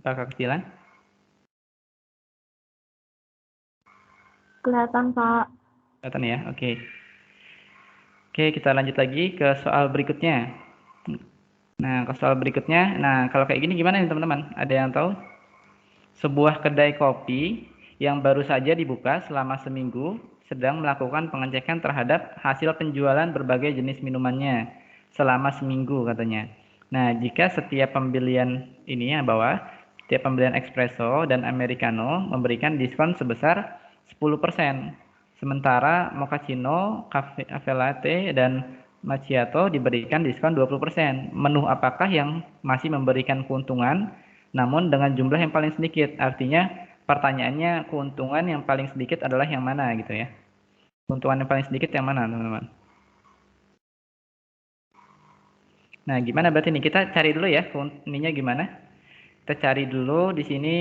Apakah kecilan? Kelihatan, Pak. Kelihatan ya, oke. Oke, kita lanjut lagi ke soal berikutnya. Nah, ke soal berikutnya, kalau kayak gini gimana nih teman-teman? Ada yang tahu? Sebuah kedai kopi yang baru saja dibuka selama seminggu sedang melakukan pengecekan terhadap hasil penjualan berbagai jenis minumannya selama seminggu katanya. Nah, jika setiap pembelian ini yang bawah, setiap pembelian espresso dan americano memberikan diskon sebesar 10%. Sementara mochaccino, cafe latte, dan macchiato diberikan diskon 20%. Menu apakah yang masih memberikan keuntungan namun dengan jumlah yang paling sedikit? Artinya pertanyaannya keuntungan yang paling sedikit adalah yang mana gitu ya. Keuntungan yang paling sedikit yang mana teman-teman? Nah, gimana berarti nih? Kita cari dulu ya ininya gimana. Kita cari dulu di sini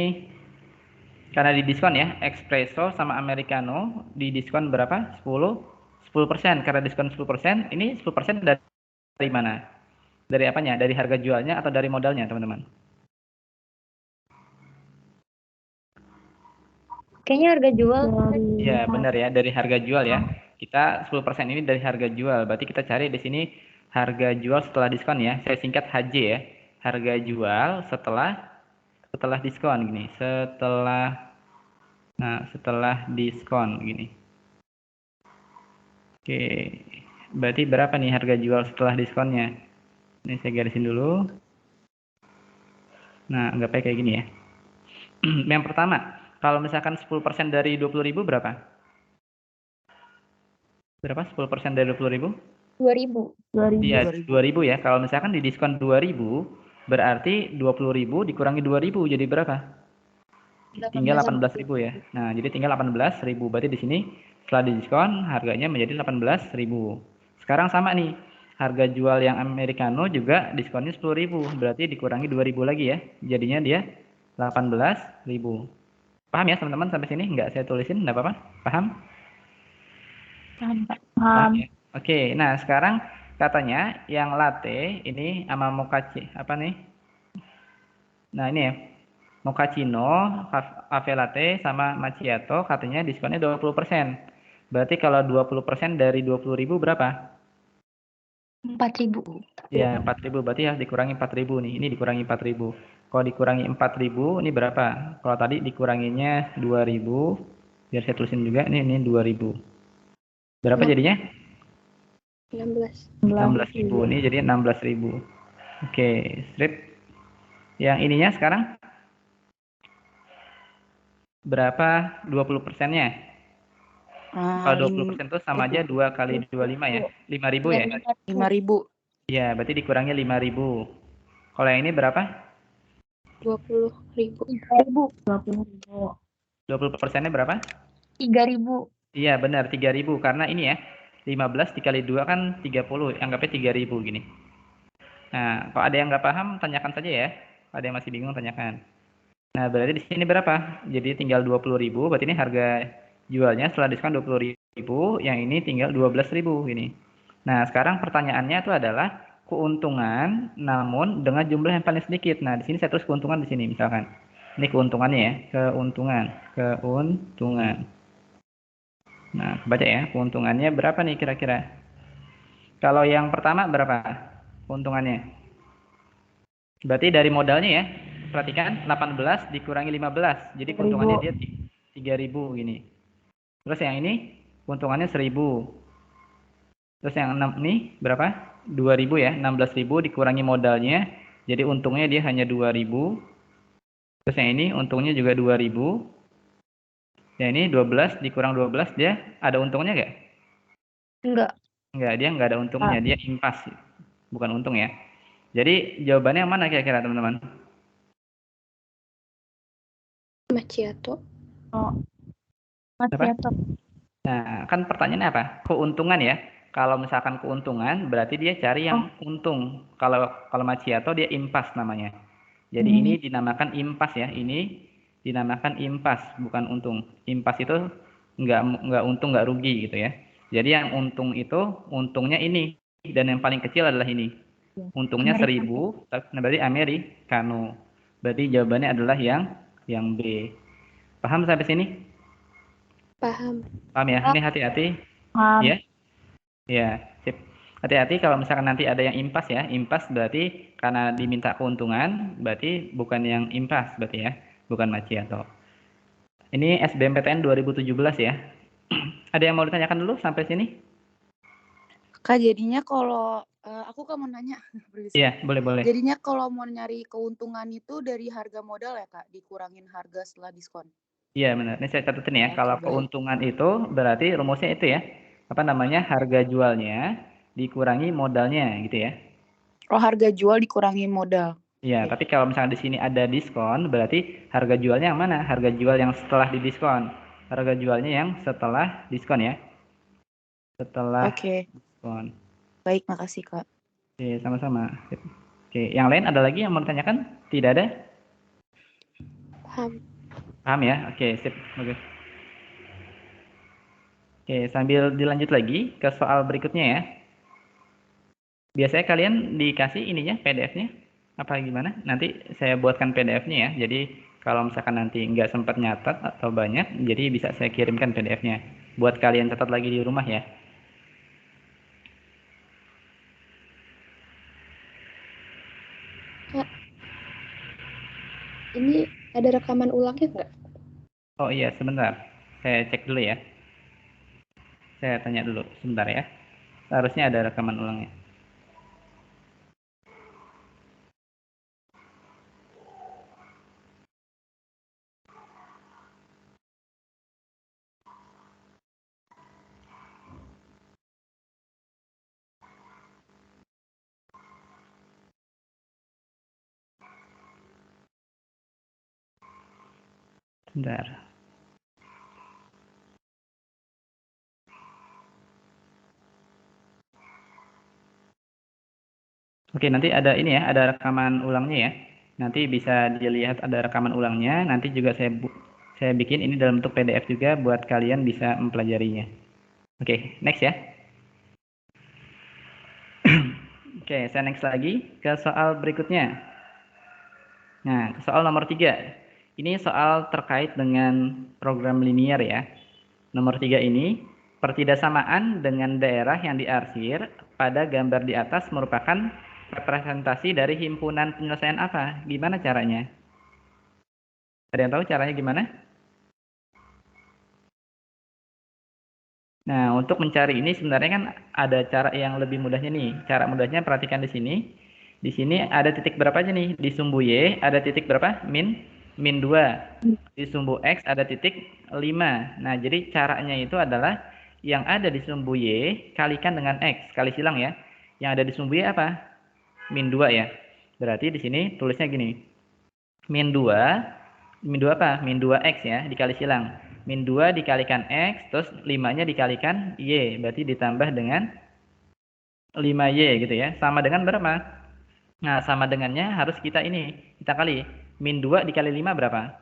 karena di diskon ya, espresso sama americano di diskon berapa? 10%. Karena diskon 10%, ini 10% dari mana? Dari apanya? Dari harga jualnya atau dari modalnya, teman-teman? Kayaknya harga jual. Iya, benar ya, dari harga jual ya. Kita 10% ini dari harga jual. Berarti kita cari di sini harga jual setelah diskon ya. Saya singkat HJ ya. Harga jual setelah diskon gini. Setelah diskon gini. Oke. Berarti berapa nih harga jual setelah diskonnya? Ini saya garisin dulu. Nah, anggapnya kayak gini ya. Yang pertama, kalau misalkan 10% dari 20.000 berapa? Berapa 10% dari 20.000? 2.000. Iya, 2.000 ya. Kalau misalkan di diskon 2.000, berarti 20.000 dikurangi 2.000 jadi berapa? Tinggal 18.000 ya. Nah, jadi tinggal 18.000. Berarti di sini setelah diskon harganya menjadi 18.000. Sekarang sama nih. Harga jual yang americano juga diskonnya 10.000. Berarti dikurangi 2.000 lagi ya. Jadinya dia 18.000. Paham ya teman-teman sampai sini? Enggak saya tulisin, enggak apa-apa? Paham? Paham, Pak. Paham ya? Oke, nah sekarang katanya yang latte ini sama mochaci apa nih? Nah ini ya, mochaccino, cafe latte sama macchiato katanya diskonnya 20%. Berarti kalau 20% dari 20.000 berapa? 4.000. Ya 4.000, berarti harus dikurangi 4.000 nih. Ini dikurangi 4.000. Kalau dikurangi 4.000 ini berapa? Kalau tadi dikuranginya 2.000, biar saya tulisin juga ini 2.000. Berapa jadinya? 16.000. Ini jadi 16.000. Oke, strip. Yang ininya sekarang berapa 20%-nya? Kalau 20% itu sama aja 2 kali 25 ya. 5.000 ya? 5.000. Iya, berarti dikurangi 5.000. Kalau yang ini berapa? 20.000. 20.000. 20%-nya berapa? 3.000. Iya, benar 3.000 karena ini ya. 15 dikali 2 kan 30, anggapnya 3.000 gini. Nah, kalau ada yang nggak paham tanyakan saja ya. Kalau ada yang masih bingung tanyakan. Nah, berarti di sini berapa? Jadi tinggal 20.000, berarti ini harga jualnya setelah diskon 20.000, yang ini tinggal 12.000 ini. Nah, sekarang pertanyaannya itu adalah keuntungan namun dengan jumlah yang paling sedikit. Nah, di sini saya tulis keuntungan di sini misalkan. Ini keuntungannya ya, keuntungan. Nah, baca ya, keuntungannya berapa nih kira-kira? Kalau yang pertama berapa keuntungannya? Berarti dari modalnya ya. Perhatikan 18 dikurangi 15. Jadi keuntungannya dia 3.000 gini. Terus yang ini keuntungannya 1.000. Terus yang 6 ini berapa? 2.000 ya. 16.000 dikurangi modalnya. Jadi untungnya dia hanya 2.000. Terus yang ini untungnya juga 2.000. Yang ini 12 dikurang 12 dia ada untungnya nggak? Enggak. Enggak, dia nggak ada untungnya. Dia impas. Bukan untung ya. Jadi jawabannya yang mana kira-kira teman-teman? Macchiato. Macchiato. Nah, kan pertanyaannya apa? Keuntungan ya. Kalau misalkan keuntungan, berarti dia cari yang untung. Kalau macchiato dia impas namanya. Jadi ini dinamakan impas ya. Ini dinamakan impas, bukan untung. Impas itu nggak untung, nggak rugi gitu ya. Jadi yang untung itu untungnya ini dan yang paling kecil adalah ini. Untungnya 1.000, nah berarti americano. Berarti jawabannya adalah yang B. Paham sampai sini? Paham. Paham ya? Ini hati-hati. Ya? Ya, sip. Hati-hati kalau misalkan nanti ada yang impas ya. Impas berarti karena diminta keuntungan, berarti bukan yang impas berarti ya. Bukan macchiato. Ini SBMPTN 2017 ya. Ada yang mau ditanyakan dulu sampai sini? Kak, jadinya kalau aku mau nanya, Iya, boleh. jadinya kalau mau nyari keuntungan itu dari harga modal ya Kak, dikurangin harga setelah diskon. Iya benar. Ini saya catetin ya. Oke, Kalau baik. keuntungan itu berarti rumusnya itu ya. Apa namanya? Harga jualnya dikurangi modalnya gitu ya. Oh, harga jual dikurangi modal. Iya, Oke. tapi kalau misalnya di sini ada diskon, berarti harga jualnya yang mana? Harga jual yang setelah didiskon. Harga jualnya yang setelah diskon ya. Setelah Oke, diskon. baik, makasih Kak. Oke, sama-sama. Sip. Oke, yang lain ada lagi yang mau ditanyakan? Tidak ada? Paham. Paham ya? Oke, sip. Bagus. Oke, sambil dilanjut lagi ke soal berikutnya ya. Biasanya kalian dikasih ininya PDF-nya apa gimana? Nanti saya buatkan PDF-nya ya. Jadi kalau misalkan nanti nggak sempat nyatat atau banyak, jadi bisa saya kirimkan PDF-nya. Buat kalian catat lagi di rumah ya. Kak, ini ada rekaman ulangnya nggak? Oh iya, sebentar. Saya cek dulu ya. Saya tanya dulu sebentar ya. Harusnya ada rekaman ulangnya. Sebentar. Oke, nanti ada ini ya, ada rekaman ulangnya ya. Nanti bisa dilihat ada rekaman ulangnya. Nanti juga saya bikin ini dalam bentuk PDF juga buat kalian bisa mempelajarinya. Oke, next ya. Oke, saya next lagi ke soal berikutnya. Nah, ke soal nomor 3. Ini soal terkait dengan program linear ya. Nomor 3 ini, pertidaksamaan dengan daerah yang diarsir pada gambar di atas merupakan representasi dari himpunan penyelesaian apa? Gimana caranya? Ada yang tahu caranya gimana? Nah, untuk mencari ini sebenarnya kan ada cara yang lebih mudahnya nih. Cara mudahnya perhatikan di sini. Di sini ada titik berapa aja nih? Di sumbu Y ada titik berapa? Min 2. Di sumbu X ada titik 5. Nah, jadi caranya itu adalah yang ada di sumbu Y kalikan dengan X. Kali silang ya. Yang ada di sumbu Y apa? Min 2 ya. Berarti di sini tulisnya gini. Min 2. Min 2 apa? Min 2X ya. Dikali silang. Min 2 dikalikan X. Terus 5-nya dikalikan Y. Berarti ditambah dengan 5Y gitu ya. Sama dengan berapa? Nah, sama dengannya harus kita ini. Kita kali. Min 2 dikali 5 berapa?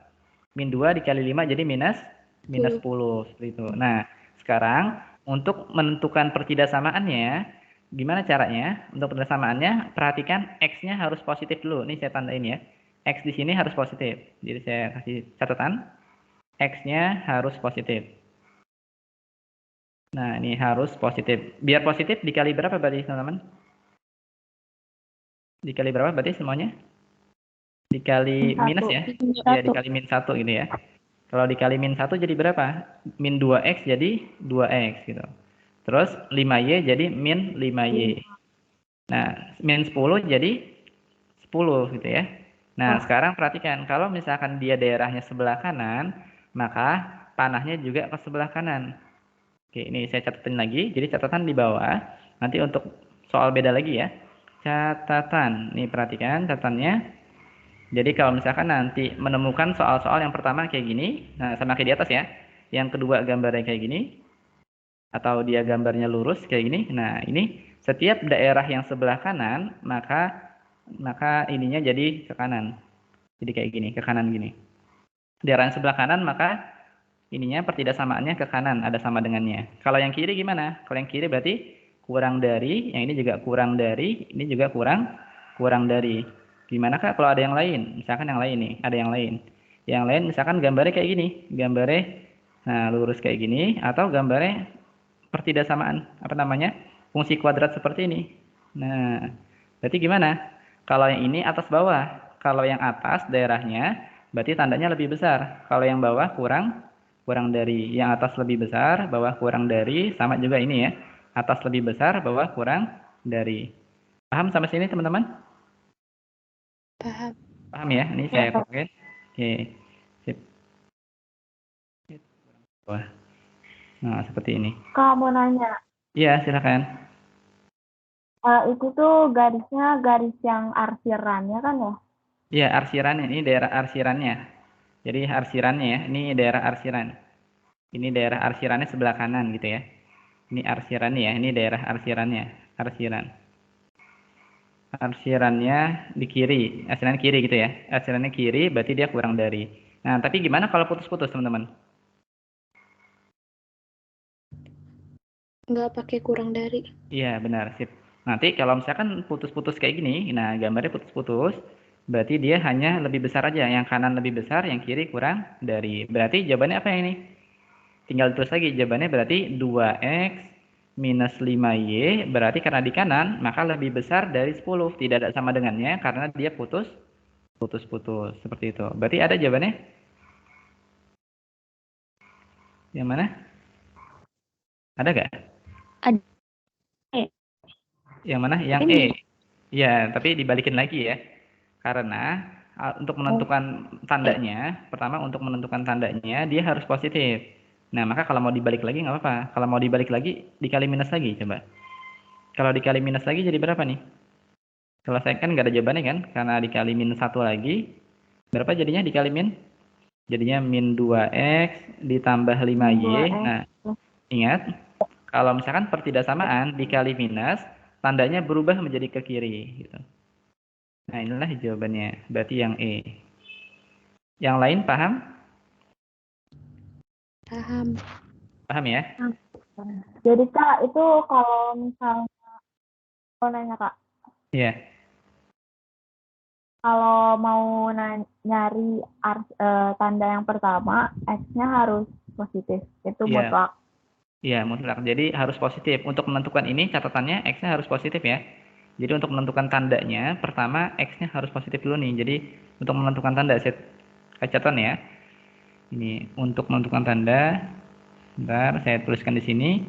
Min 2 dikali 5 jadi minus 10. Seperti itu. Nah, sekarang untuk menentukan pertidaksamaannya, gimana caranya? Untuk pertidaksamaannya, perhatikan X-nya harus positif dulu. Ini saya tandain ya. X di sini harus positif. Jadi saya kasih catatan. X-nya harus positif. Nah, ini harus positif. Biar positif dikali berapa berarti, teman-teman? Dikali berapa berarti semuanya? Dikali minus ya? Ya, dikali min 1 gitu ya. Kalau dikali min 1 jadi berapa? Min 2X jadi 2X gitu. Terus 5Y jadi min 5Y. Nah, min 10 jadi 10 gitu ya. Nah, sekarang perhatikan. Kalau misalkan dia daerahnya sebelah kanan, maka panahnya juga ke sebelah kanan. Oke, ini saya catatin lagi. Jadi catatan di bawah. Nanti untuk soal beda lagi ya. Catatan. Nih perhatikan catatannya. Jadi kalau misalkan nanti menemukan soal-soal yang pertama kayak gini, nah sama kayak di atas ya. Yang kedua gambarnya kayak gini, atau dia gambarnya lurus kayak gini. Nah, ini setiap daerah yang sebelah kanan, maka ininya jadi ke kanan. Jadi kayak gini, ke kanan gini. Daerah yang sebelah kanan, maka ininya pertidaksamaannya ke kanan, ada sama dengannya. Kalau yang kiri gimana? Kalau yang kiri berarti kurang dari, yang ini juga kurang dari, ini juga kurang dari. Gimana Kak kalau ada yang lain? Misalkan yang lain nih, ada yang lain. Yang lain misalkan gambarnya kayak gini, gambarnya nah lurus kayak gini atau gambarnya pertidaksamaan, apa namanya? Fungsi kuadrat seperti ini. Nah, berarti gimana? Kalau yang ini atas bawah. Kalau yang atas daerahnya berarti tandanya lebih besar. Kalau yang bawah kurang kurang dari. Yang atas lebih besar, bawah kurang dari, sama juga ini ya. Atas lebih besar, bawah kurang dari. Paham sampai sini teman-teman? Paham. Paham ya? Ini saya koreksi. Oke. Sip. Wah. Nah, seperti ini. Kak, mau nanya. Iya, silakan. Itu tuh garisnya garis yang arsirannya kan ya? Iya, arsiran ini daerah arsirannya. Jadi arsirannya ya, ini daerah arsiran. Ini daerah arsirannya sebelah kanan gitu ya. Ini arsirannya ya, ini daerah arsirannya, arsiran. Arsirannya di kiri, arsirannya kiri gitu ya. Arsirannya kiri berarti dia kurang dari. Nah, tapi gimana kalau putus-putus, teman-teman? Nggak pakai kurang dari. Iya, benar, sip. Nanti kalau misalkan putus-putus kayak gini, nah gambarnya putus-putus, berarti dia hanya lebih besar aja. Yang kanan lebih besar, yang kiri kurang dari. Berarti jawabannya apa ini? Tinggal terus lagi, jawabannya berarti 2x minus 5y, berarti karena di kanan, maka lebih besar dari 10. Tidak ada sama dengannya, karena dia putus-putus. Seperti itu. Berarti ada jawabannya? Yang mana? Ada nggak? Ada. Yang mana? Yang Ini. E. Ya, tapi dibalikin lagi ya. Karena untuk menentukan tandanya, pertama untuk menentukan tandanya, dia harus positif. Nah, maka kalau mau dibalik lagi nggak apa-apa. Kalau mau dibalik lagi, dikali minus lagi, coba. Kalau dikali minus lagi jadi berapa nih? Kalau saya kan nggak ada jawabannya kan, karena dikali minus 1 lagi, berapa jadinya dikali min? Jadinya min 2x ditambah 5y. 2x. Nah, ingat, kalau misalkan pertidaksamaan dikali minus, tandanya berubah menjadi ke kiri. Gitu. Nah, inilah jawabannya. Berarti yang E. Yang lain paham? Paham. Paham ya? Jadi Kak, itu kalau misalnya, mau nanya Kak, Iya. kalau mau nyari tanda yang pertama, X-nya harus positif. Itu Iya. mutlak. Iya, mutlak. Jadi harus positif. Untuk menentukan ini catatannya X-nya harus positif ya. Jadi untuk menentukan tandanya, pertama X-nya harus positif dulu nih. Jadi untuk menentukan tanda, saya catatan ya. Ini untuk menentukan tanda. Bentar, saya tuliskan di sini.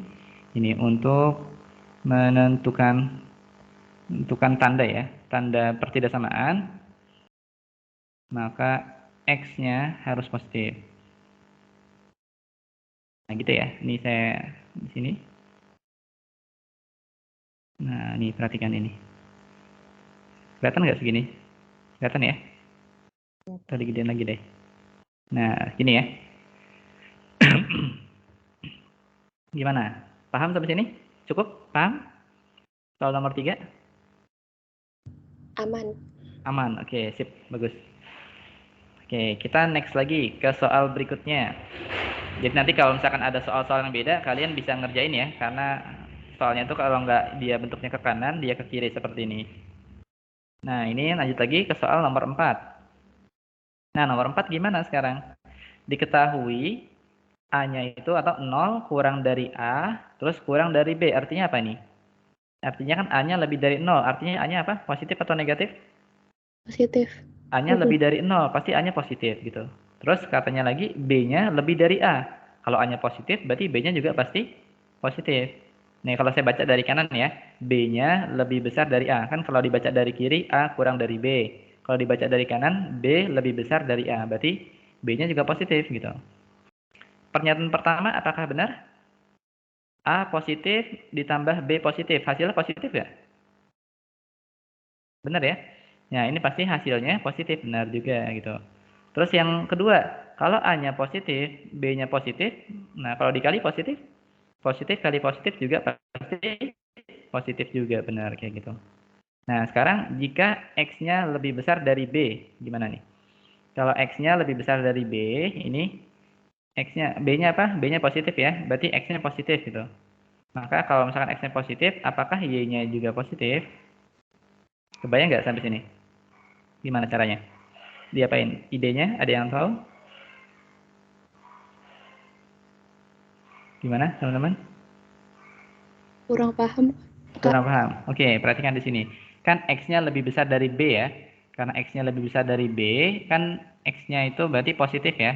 Ini untuk menentukan tanda ya. Tanda pertidaksamaan. Maka X-nya harus positif. Nah, gitu ya. Ini saya di sini. Nah, ini perhatikan ini. Kelihatan nggak segini? Kelihatan ya? Tadi gedein lagi deh. Nah, gini ya. Gimana? Paham sampai sini? Cukup? Paham? Soal nomor 3? Aman. Aman. Oke, sip. Bagus. Oke, kita next lagi ke soal berikutnya. Jadi nanti kalau misalkan ada soal-soal yang beda, kalian bisa ngerjain ya. Karena soalnya itu kalau nggak dia bentuknya ke kanan, dia ke kiri seperti ini. Nah, ini lanjut lagi ke soal nomor 4. Nah, nomor 4 gimana sekarang? Diketahui A-nya itu atau 0 kurang dari A, terus kurang dari B. Artinya apa ini? Artinya kan A-nya lebih dari 0. Artinya A-nya apa? Positif atau negatif? Positif. A-nya lebih dari 0. Pasti A-nya positif gitu. Terus katanya lagi B-nya lebih dari A. Kalau A-nya positif, berarti B-nya juga pasti positif. Nih, kalau saya baca dari kanan ya, B-nya lebih besar dari A. Kan kalau dibaca dari kiri, A kurang dari B. Kalau dibaca dari kanan, B lebih besar dari A. Berarti B-nya juga positif gitu. Pernyataan pertama apakah benar? A positif ditambah B positif. Hasilnya positif ya? Benar ya? Nah, ini pasti hasilnya positif. Benar juga gitu. Terus yang kedua, kalau A-nya positif, B-nya positif. Nah, kalau dikali positif, positif kali positif juga pasti positif juga. Benar kayak gitu. Nah, sekarang jika X-nya lebih besar dari B, gimana nih? Kalau X-nya lebih besar dari B, ini X-nya, B-nya apa? B-nya positif ya, berarti X-nya positif gitu. Maka kalau misalkan X-nya positif, apakah Y-nya juga positif? Kebayang nggak sampai sini? Gimana caranya? Diapain? Idenya ada yang tahu? Gimana, teman-teman? Kurang paham, Kak. Kurang paham. Oke, perhatikan di sini. Kan X-nya lebih besar dari B ya. Karena X-nya lebih besar dari B, kan X-nya itu berarti positif ya.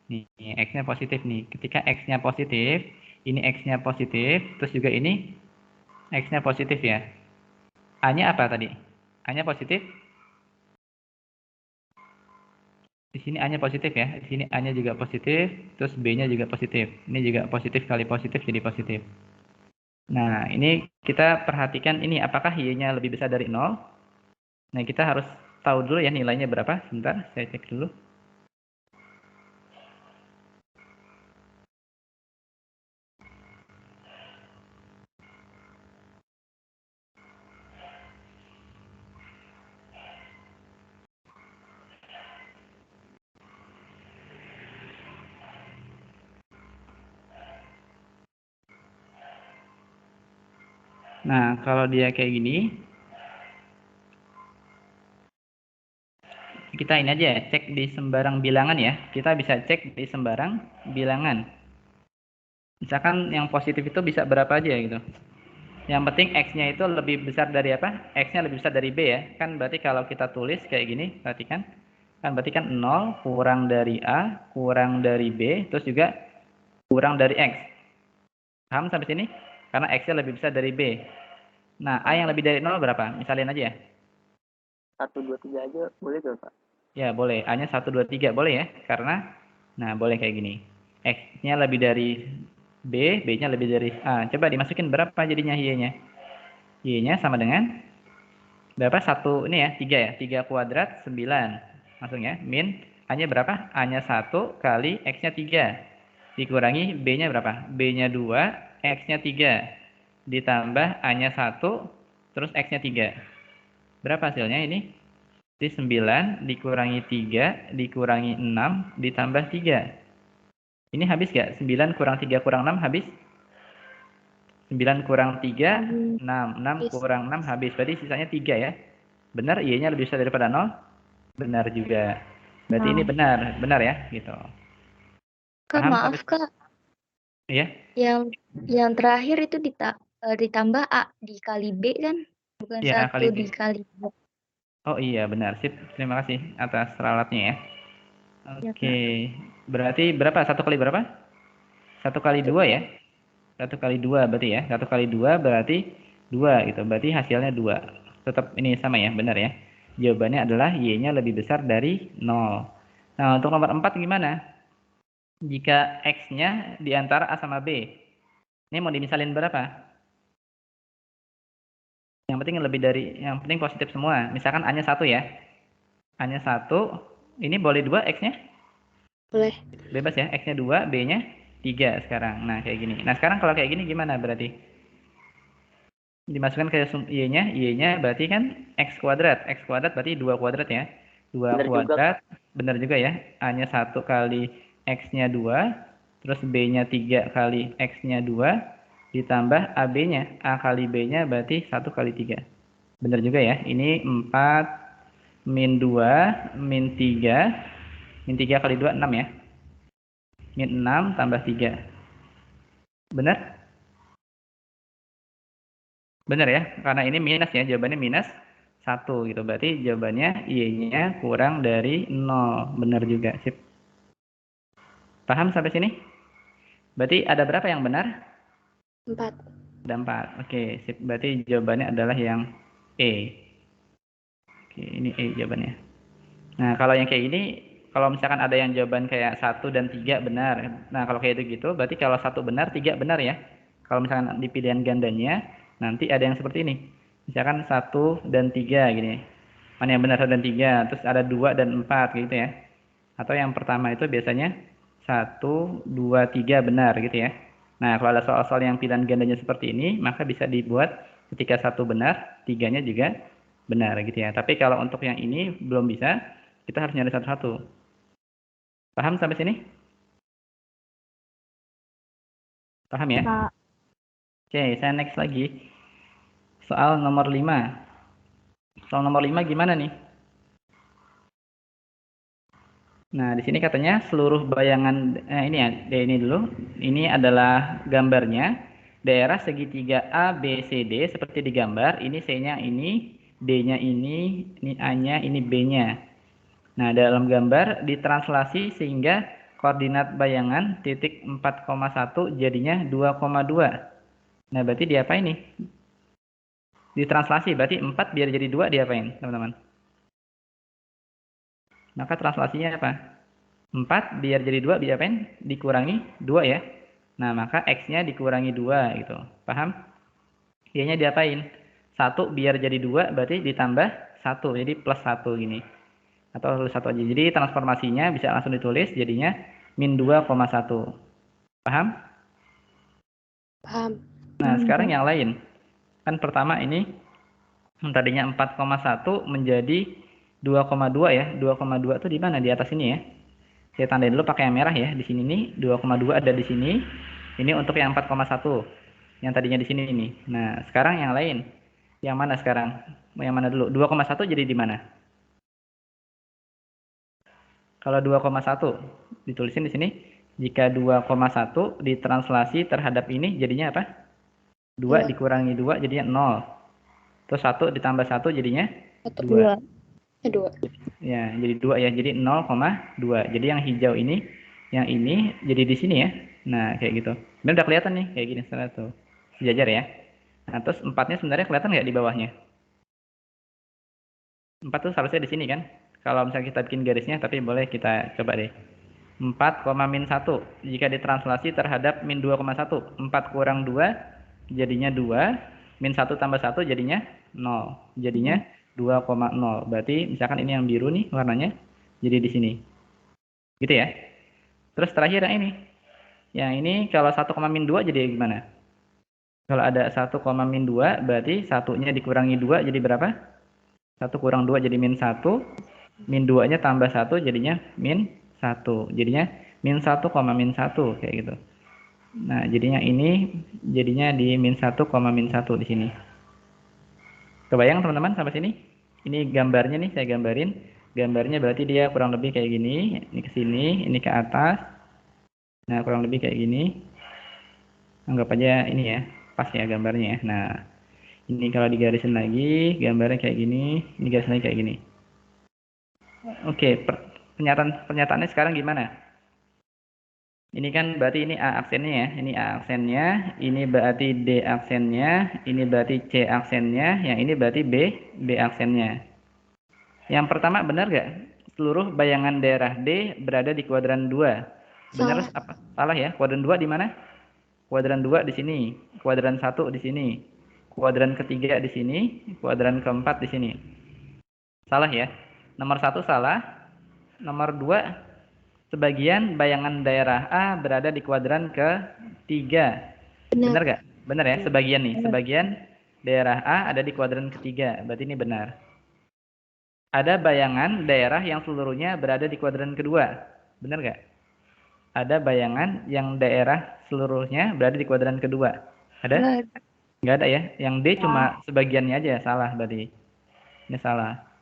Nih, X-nya positif nih. Ketika X-nya positif, ini X-nya positif, terus juga ini X-nya positif ya. A-nya apa tadi? A-nya positif? Di sini A-nya positif ya. Di sini A-nya juga positif, terus B-nya juga positif. Ini juga positif kali positif jadi positif. Nah, ini kita perhatikan ini apakah Y-nya lebih besar dari 0? Nah, kita harus tahu dulu ya nilainya berapa. Sebentar, saya cek dulu. Nah, kalau dia kayak gini, kita ini aja ya, cek di sembarang bilangan ya. Kita bisa cek di sembarang bilangan. Misalkan yang positif itu bisa berapa aja gitu. Yang penting X-nya itu lebih besar dari apa? X-nya lebih besar dari B ya. Kan berarti kalau kita tulis kayak gini, perhatikan. Kan berarti kan 0 kurang dari A, kurang dari B, terus juga kurang dari X. Paham sampai sini? Karena X-nya lebih besar dari B. Nah, A yang lebih dari 0 berapa? Misalin aja ya. 1, 2, 3 aja boleh gak, Pak? Ya, boleh. A-nya 1, 2, 3. Boleh ya. Karena, nah boleh kayak gini. X-nya lebih dari B, B-nya lebih dari A. Coba dimasukin berapa jadinya Y-nya. Y-nya sama dengan berapa? 1, ini ya, 3 ya. 3 kuadrat, 9. Langsung ya. Min, A-nya berapa? A-nya 1 kali X-nya 3. Dikurangi B-nya berapa? B-nya 2, X-nya 3. Ditambah A-nya 1, terus X-nya 3. Berapa hasilnya ini? Jadi 9 dikurangi 3 dikurangi 6 ditambah 3. Ini habis gak? 9 kurang 3 kurang 6 habis? 9 kurang 3, 6. 6 Habis. kurang 6 habis. Berarti sisanya 3 ya. Benar, Y-nya lebih besar daripada 0? Benar juga. Berarti ini benar. Benar ya? Gitu. Kak, Paham maaf sampai? Kak, Iya? yang terakhir itu ditambah A dikali B kan, bukan Iya, A kali 1 B. dikali B. Oh iya, benar. Sip. Terima kasih atas ralatnya ya. Ya, Oke. Kak. Berarti berapa? 1 kali berapa? 1 kali 2 ya? 1 kali 2 berarti ya. 1 kali 2 berarti 2 gitu. Berarti hasilnya 2. Tetap ini sama ya, benar ya. Jawabannya adalah Y-nya lebih besar dari 0. Nah, untuk nomor 4 gimana? Jika X-nya di antara A sama B. Ini mau dimisalin berapa? Yang penting lebih dari, yang penting positif semua. Misalkan A-nya 1 ya. A-nya 1, ini boleh 2 X-nya? Boleh. Bebas ya, X-nya 2, B-nya 3 sekarang. Nah, kayak gini. Nah, sekarang kalau kayak gini gimana berarti? Dimasukkan ke Y-nya, Y-nya berarti kan X kuadrat. X kuadrat berarti 2 kuadrat ya. 2 Bener juga. kuadrat, benar juga ya. A-nya 1 kali X-nya 2, terus B-nya 3 kali X-nya 2, ditambah AB-nya. A kali B-nya berarti 1 kali 3. Benar juga ya. Ini 4 min 2 min 3. Min 3 kali 2, 6 ya. Min 6 tambah 3. Benar? Benar ya, karena ini minus ya, jawabannya minus 1 gitu. Berarti jawabannya Y-nya kurang dari 0. Benar juga, sip. Paham sampai sini? Berarti ada berapa yang benar? 4. Ada 4. Oke, sip. Berarti jawabannya adalah yang E. Oke, ini E jawabannya. Nah, kalau yang kayak ini, kalau misalkan ada yang jawaban kayak 1 dan 3 benar. Nah, kalau kayak gitu, berarti kalau 1 benar, 3 benar ya. Kalau misalkan di pilihan gandanya, nanti ada yang seperti ini. Misalkan 1 dan 3 gini. Mana yang benar 1 dan 3, terus ada 2 dan 4 gitu ya. Atau yang pertama itu biasanya 1, 2, 3 benar gitu ya. Nah, kalau ada soal-soal yang pilihan gandanya seperti ini, maka bisa dibuat ketika 1 benar, 3-nya juga benar gitu ya. Tapi kalau untuk yang ini belum bisa, kita harus nyari satu-satu. Paham sampai sini? Paham ya? Kak, Oke, saya next lagi. Soal nomor 5. Soal nomor 5 gimana nih? Nah, di sini katanya seluruh bayangan ini ya, ini dulu. Ini adalah gambarnya. Daerah segitiga A, B, C, D seperti digambar. Ini C-nya ini, D-nya ini A-nya, ini B-nya. Nah, dalam gambar ditranslasi sehingga koordinat bayangan titik 4,1 jadinya 2,2. Nah, berarti diapain nih? Ditranslasi, berarti 4 biar jadi 2 diapain, teman-teman? Maka translasinya apa? 4 biar jadi 2 diapain? Dikurangi 2 ya. Nah, maka X-nya dikurangi 2 gitu. Paham? Y-nya diapain? 1 biar jadi 2 berarti ditambah 1. Jadi plus 1 gini. Atau tulis 1 aja. Jadi transformasinya bisa langsung ditulis jadinya min 2,1. Paham? Paham. Nah, sekarang yang lain. Kan pertama ini tadinya 4,1 menjadi 2,2 ya. 2,2 itu di mana? Di atas ini ya. Saya tandain dulu pakai yang merah ya. Di sini nih 2,2 ada di sini. Ini untuk yang 4,1. Yang tadinya di sini nih. Nah, sekarang yang lain. Yang mana sekarang? Yang mana dulu? 2,1 jadi di mana? Kalau 2,1 ditulisin di sini. Jika 2,1 ditranslasi terhadap ini jadinya apa? 2 dikurangi 2 jadinya 0. Terus 1 ditambah 1 jadinya 2. 2. Ya, jadi 2 ya. Jadi 0,2. Jadi yang hijau ini, yang ini jadi di sini ya. Nah, kayak gitu. Ini udah kelihatan nih kayak gini setelah tuh. Sejajar ya. Nah, terus 4-nya sebenarnya kelihatan nggak di bawahnya? 4 tuh seharusnya di sini kan? Kalau misalnya kita bikin garisnya, tapi boleh kita coba deh. 4, min 1. Jika ditranslasi terhadap min 2,1. 4 kurang 2 jadinya 2. Min 1 tambah 1 jadinya 0. Jadinya 2,0. Berarti misalkan ini yang biru nih warnanya. Jadi di sini. Gitu ya. Terus terakhir yang ini. Yang ini kalau 1, min 2 jadi gimana? Kalau ada 1, min 2 berarti 1-nya dikurangi 2 jadi berapa? 1 kurang 2 jadi min 1. Min 2-nya tambah 1 jadinya min 1. Jadinya min 1, min 1 kayak gitu. Nah, jadinya ini jadinya di min 1, min 1 di sini. Kebayang teman-teman sampai sini? Ini gambarnya nih, saya gambarin. Gambarnya berarti dia kurang lebih kayak gini. Ini ke sini, ini ke atas. Nah, kurang lebih kayak gini. Anggap aja ini ya, pas ya gambarnya ya. Nah, ini kalau digarisin lagi, gambarnya kayak gini. Ini garis lagi kayak gini. Oke, pernyataannya sekarang gimana? Ini kan berarti ini A aksennya ya. Ini A aksennya, ini berarti D aksennya, ini berarti C aksennya, yang ini berarti B aksennya. Yang pertama benar nggak? Seluruh bayangan daerah D berada di kuadran 2. Benar apa? Salah ya. Kuadran 2 di mana? Kuadran 2 di sini, kuadran 1 di sini, kuadran ketiga di sini, kuadran keempat di sini. Salah ya. Nomor 1 salah. Nomor 2, sebagian bayangan daerah A berada di kuadran ketiga. Benar nggak? Benar ya, sebagian nih. Sebagian daerah A ada di kuadran ketiga. Berarti ini benar. Ada bayangan daerah yang seluruhnya berada di kuadran kedua. Benar nggak? Ada bayangan yang daerah seluruhnya berada di kuadran kedua. Ada? Nggak ada ya. Yang D cuma sebagiannya aja. Salah berarti. Ini salah.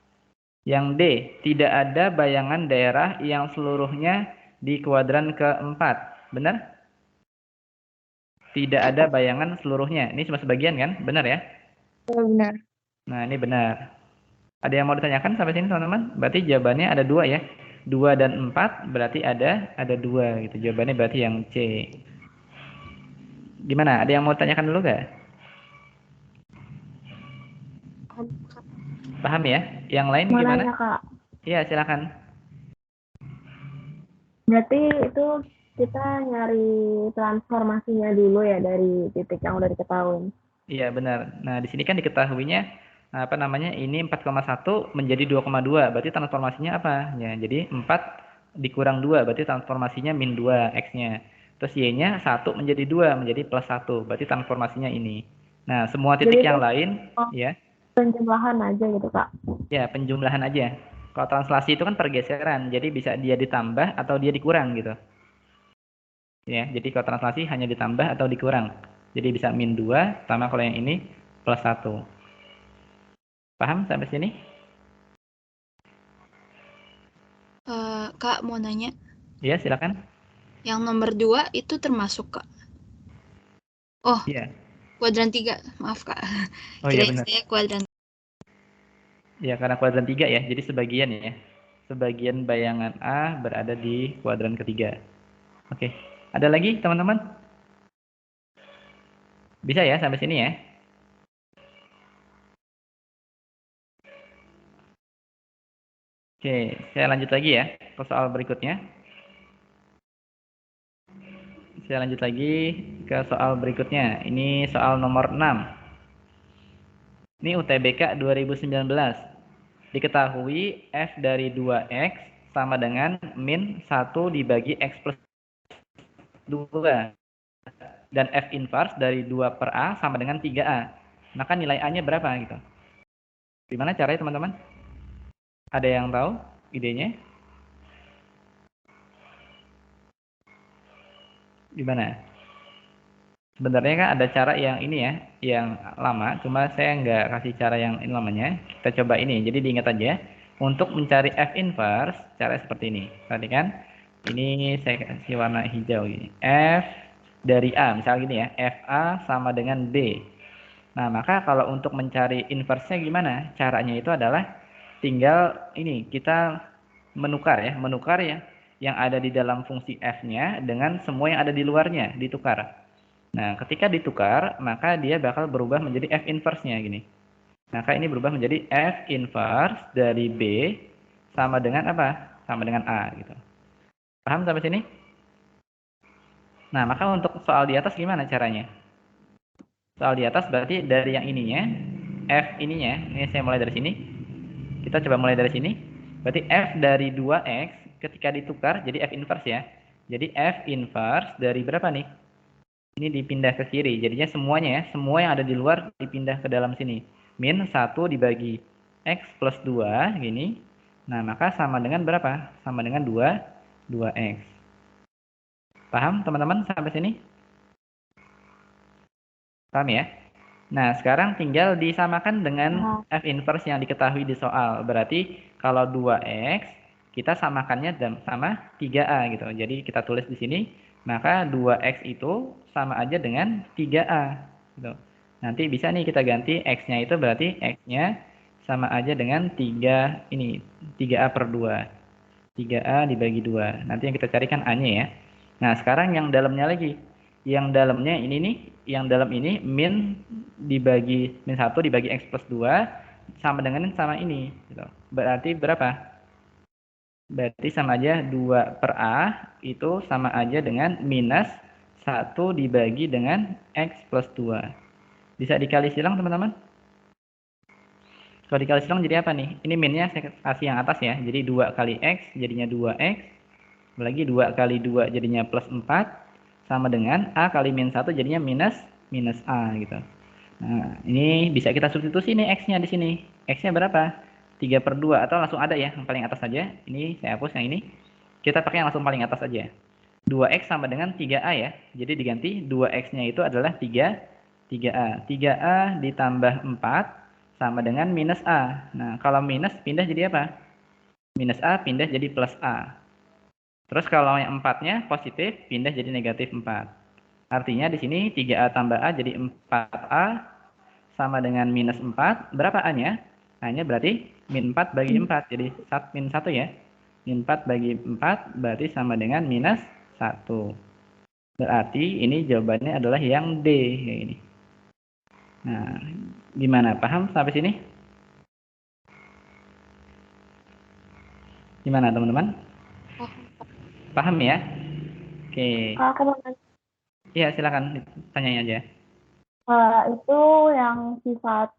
Yang D, tidak ada bayangan daerah yang seluruhnya di kuadran keempat. Benar? Tidak ada bayangan seluruhnya. Ini cuma sebagian kan? Benar ya? Benar. Nah, ini benar. Ada yang mau ditanyakan sampai sini teman-teman? Berarti jawabannya ada 2 ya. 2 dan 4 berarti ada 2 gitu. Jawabannya berarti yang C. Gimana? Ada yang mau tanyakan dulu nggak? Paham ya? Yang lain Mau gimana? nanya, Kak. Iya, silakan. Berarti itu kita nyari transformasinya dulu ya dari titik yang udah diketahui. Iya, benar. Nah, di sini kan diketahuinya apa namanya? Ini 4,1 menjadi 2,2. Berarti transformasinya apa? Ya, jadi 4 dikurang 2 berarti transformasinya min 2 X-nya. Terus Y-nya 1 menjadi 2 menjadi plus 1. Berarti transformasinya ini. Nah, semua titik Jadi yang itu lain ya. penjumlahan aja gitu, Kak. Ya, penjumlahan aja. Kalau translasi itu kan pergeseran, jadi bisa dia ditambah atau dia dikurang gitu. Ya, jadi kalau translasi hanya ditambah atau dikurang. Jadi bisa min 2, sama kalau yang ini plus 1. Paham sampai sini? Kak mau nanya. Iya, silakan. Yang nomor 2 itu termasuk, Kak? Oh, Iya. kuadran 3. Maaf, Kak. Oh iya Kirain benar. saya kuadran. Ya, karena kuadran 3 ya, jadi sebagian ya. Sebagian bayangan A berada di kuadran ketiga. Oke, ada lagi teman-teman? Bisa ya sampai sini ya? Oke, saya lanjut lagi ya ke soal berikutnya. Saya lanjut lagi ke soal berikutnya. Ini soal nomor 6. Ini UTBK 2019. Diketahui f dari 2x sama dengan min 1 dibagi x plus 2. Dan f inverse dari 2 per A sama dengan 3A. Maka nilai A-nya berapa gitu? Gimana caranya teman-teman? Ada yang tahu idenya? Gimana? Sebenarnya kan ada cara yang ini ya, yang lama, cuma saya nggak kasih cara yang ini lamanya. Kita coba ini, jadi diingat aja. Untuk mencari F inverse, cara seperti ini. Perhatikan, ini saya kasih warna hijau ini. F dari A, misalnya gini ya, FA sama dengan B. Nah, maka kalau untuk mencari inverse-nya gimana? Caranya itu adalah tinggal ini, kita menukar ya, yang ada di dalam fungsi F-nya dengan semua yang ada di luarnya, ditukar. Nah, ketika ditukar, maka dia bakal berubah menjadi F inverse-nya gini. Maka ini berubah menjadi F inverse dari B sama dengan apa? Sama dengan A gitu. Paham sampai sini? Nah, maka untuk soal di atas gimana caranya? Soal di atas berarti dari yang ininya, F ininya, ini saya mulai dari sini. Kita coba mulai dari sini. Berarti F dari 2X ketika ditukar jadi F inverse ya. Jadi F inverse dari berapa nih? Ini dipindah ke kiri, jadinya semuanya ya, semua yang ada di luar dipindah ke dalam sini. Min 1 dibagi X plus 2, gini. Nah, maka sama dengan berapa? Sama dengan 2X. Paham teman-teman sampai sini? Paham ya? Nah, sekarang tinggal disamakan dengan F inverse yang diketahui di soal. Berarti kalau 2X, kita samakannya sama 3A gitu. Jadi kita tulis di sini, maka 2X itu sama aja dengan 3A. Gitu. Nanti bisa nih kita ganti X-nya itu berarti X-nya sama aja dengan 3A per 2. 3A dibagi 2. Nanti yang kita carikan A-nya ya. Nah, sekarang yang dalamnya lagi. Yang dalamnya ini nih, yang dalam ini min 1 dibagi X plus 2 sama dengan sama ini. Gitu. Berarti berapa? Berarti sama aja 2 per A itu sama aja dengan minus 1 dibagi dengan X plus 2. Bisa dikali silang teman-teman? Kalau dikali silang jadi apa nih? Ini minnya saya kasih yang atas ya. Jadi 2 kali X jadinya 2X. Lagi 2 kali 2 jadinya plus 4. Sama dengan A kali min 1 jadinya minus A gitu. Nah, ini bisa kita substitusi nih X-nya di sini. X-nya berapa? 3 per 2 atau langsung ada ya, yang paling atas saja. Ini saya hapus yang ini. Kita pakai yang langsung paling atas aja. 2X sama dengan 3A ya. Jadi diganti 2X-nya itu adalah 3A. 3A ditambah 4 sama dengan minus A. Nah, kalau minus pindah jadi apa? Minus A pindah jadi plus A. Terus kalau yang 4-nya positif pindah jadi negatif 4. Artinya di sini 3A tambah A jadi 4A sama dengan minus 4. Berapa A-nya? A-nya berarti min 4 bagi 4. Jadi min 1 ya. Min 4 bagi 4 berarti sama dengan minus 1. Berarti ini jawabannya adalah yang D. Kayak gini. Nah, gimana? Paham sampai sini? Gimana teman-teman? Paham ya? Oke. Kak, aku mau nanya, Iya, silakan tanyain aja. itu yang sifat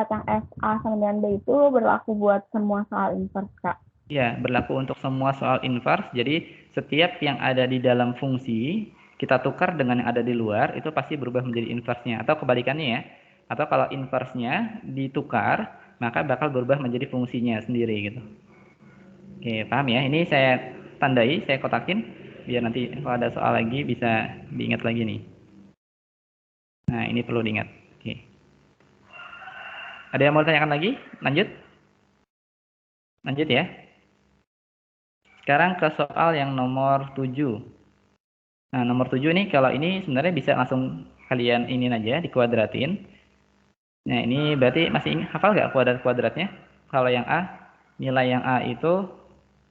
yang FA sama dengan B itu berlaku buat semua soal inverse, Kak. Ya, berlaku untuk semua soal inverse. Jadi, setiap yang ada di dalam fungsi, kita tukar dengan yang ada di luar, itu pasti berubah menjadi inverse-nya. Atau kebalikannya ya. Atau kalau inverse-nya ditukar, maka bakal berubah menjadi fungsinya sendiri gitu. Oke, paham ya? Ini saya tandai, saya kotakin, biar nanti kalau ada soal lagi bisa diingat lagi nih. Nah, ini perlu diingat. Oke. Ada yang mau ditanyakan lagi? Lanjut? Lanjut ya. Sekarang ke soal yang nomor 7. Nah, nomor 7 ini kalau ini sebenarnya bisa langsung kalian ini aja dikuadratin. Nah, ini berarti masih hafal nggak kuadrat-kuadratnya? Kalau yang A, nilai yang A itu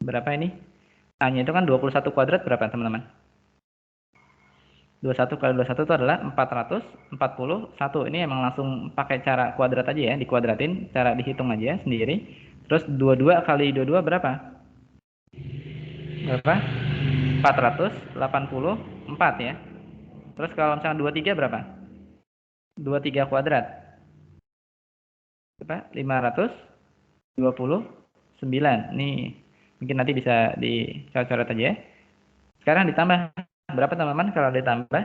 berapa ini? A-nya itu kan 21 kuadrat berapa, teman-teman? 21 kali 21 itu adalah 441. Ini emang langsung pakai cara kuadrat aja ya, dikuadratin, cara dihitung aja sendiri. Terus 22 kali 22 berapa? Berapa? 484 ya. Terus kalau misalnya 23 berapa? 23 kuadrat. Berapa? 529. Nih, mungkin nanti bisa dicoret-coret aja ya. Sekarang ditambah berapa, teman-teman, kalau ditambah?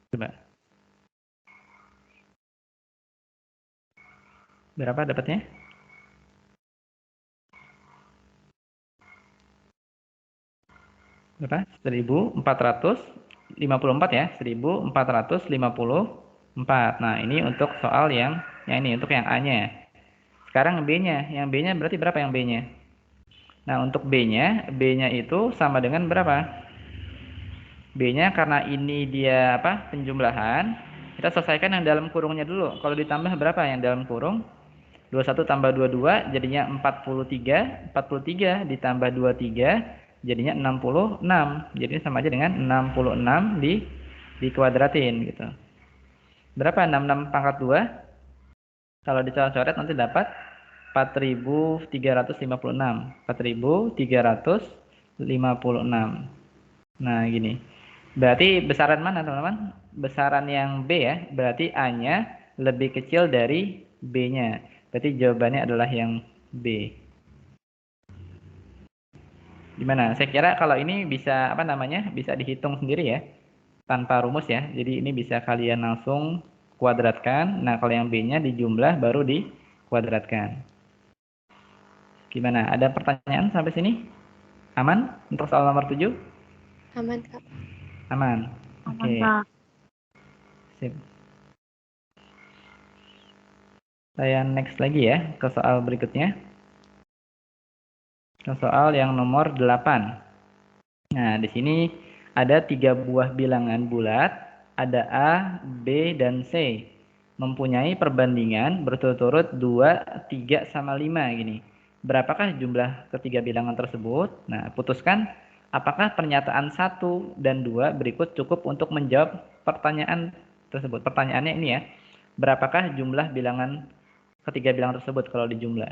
Coba. Berapa dapatnya? Berapa? 1454 ya. 1454. Nah, ini untuk soal yang ini untuk yang A-nya. Sekarang B-nya. Yang B-nya berarti berapa yang B-nya? Nah, untuk B-nya itu sama dengan berapa? B-nya karena ini dia apa? Penjumlahan. Kita selesaikan yang dalam kurungnya dulu. Kalau ditambah berapa yang dalam kurung? 21 tambah 22 jadinya 43. 43 ditambah 23 jadinya 66. Jadi sama aja dengan 66 dikuadratin gitu. Berapa 66 pangkat 2? Kalau dicoret-coret nanti dapat 4356. 4356. Nah, gini. Berarti besaran mana, teman-teman? Besaran yang B ya. Berarti A-nya lebih kecil dari B-nya. Berarti jawabannya adalah yang B. Gimana? Saya kira kalau ini bisa apa namanya? Bisa dihitung sendiri ya. Tanpa rumus ya. Jadi ini bisa kalian langsung kuadratkan. Nah, kalau yang B-nya dijumlah baru dikuadratkan. Gimana? Ada pertanyaan sampai sini? Aman untuk soal nomor 7? Aman, Kak. Aman. Oke. Sip. Saya next lagi ya ke soal berikutnya. Ke soal yang nomor 8. Nah, di sini ada 3 buah bilangan bulat, ada A, B, dan C. Mempunyai perbandingan berturut-turut 2, 3, sama 5 gini. Berapakah jumlah ketiga bilangan tersebut? Nah, putuskan apakah pernyataan 1 dan 2 berikut cukup untuk menjawab pertanyaan tersebut. Pertanyaannya ini ya, berapakah jumlah bilangan ketiga bilangan tersebut kalau dijumlah?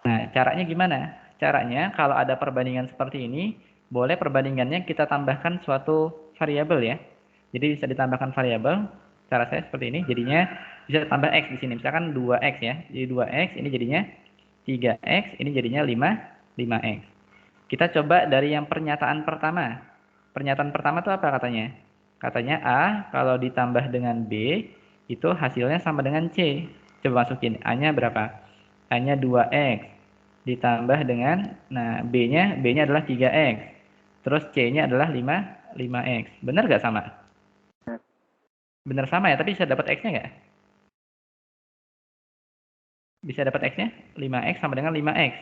Nah, caranya gimana? Caranya kalau ada perbandingan seperti ini, boleh perbandingannya kita tambahkan suatu variabel ya. Jadi bisa ditambahkan variabel. Cara saya seperti ini, jadinya bisa tambah X di sini. Misalkan 2X ya. Jadi 2X ini jadinya 3X, ini jadinya 5X. Kita coba dari yang pernyataan pertama. Pernyataan pertama itu apa katanya? Katanya A kalau ditambah dengan B itu hasilnya sama dengan C. Coba masukin A-nya berapa? A-nya 2X ditambah dengan, nah B-nya adalah 3X. Terus C-nya adalah 5X. Benar nggak sama? Benar sama ya, tapi bisa dapat X-nya nggak? Bisa dapat X-nya? 5X sama dengan 5X.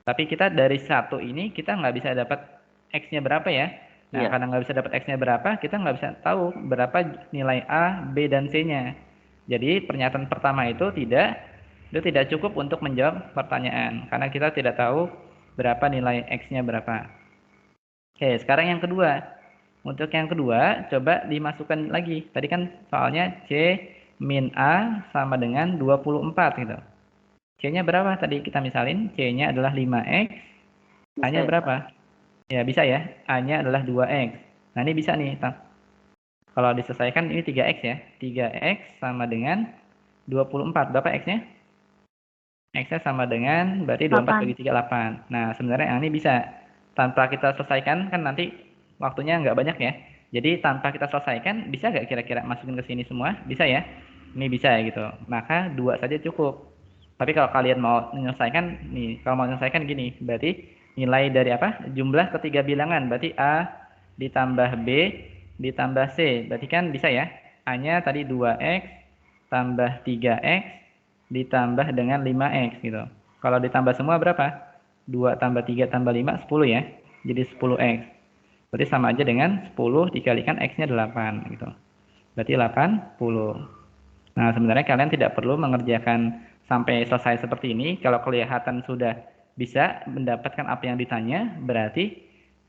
Tapi kita dari satu ini, kita nggak bisa dapat X-nya berapa ya. Nah, karena nggak bisa dapat X-nya berapa, kita nggak bisa tahu berapa nilai A, B, dan C-nya. Jadi, pernyataan pertama itu tidak cukup untuk menjawab pertanyaan. Karena kita tidak tahu berapa nilai X-nya berapa. Oke, sekarang yang kedua. Untuk yang kedua, coba dimasukkan lagi. Tadi kan soalnya C min A sama dengan 24 gitu. C-nya berapa tadi kita misalin? C-nya adalah 5X. A-nya berapa? Ya, bisa ya. A-nya adalah 2X. Nah, ini bisa nih. Kalau diselesaikan ini 3X ya. 3X sama dengan 24. Berapa X-nya? X-nya sama dengan berarti 24 bagi 3, 8. Nah, sebenarnya yang ini bisa. Tanpa kita selesaikan, kan nanti waktunya nggak banyak ya. Jadi, tanpa kita selesaikan, bisa nggak kira-kira masukin ke sini semua? Bisa ya? Ini bisa ya gitu. Maka 2 saja cukup. Tapi kalau kalian mau menyelesaikan, nih, kalau mau menyelesaikan gini, berarti nilai dari apa? Jumlah ketiga bilangan, berarti A ditambah B ditambah C. Berarti kan bisa ya? A-nya tadi 2X tambah 3X ditambah dengan 5X gitu. Kalau ditambah semua berapa? 2 tambah 3 tambah 5, 10 ya. Jadi 10x. Berarti sama aja dengan 10 dikalikan x-nya 8 gitu. Berarti 80. Nah, sebenarnya kalian tidak perlu mengerjakan sampai selesai seperti ini. Kalau kelihatan sudah bisa mendapatkan apa yang ditanya, berarti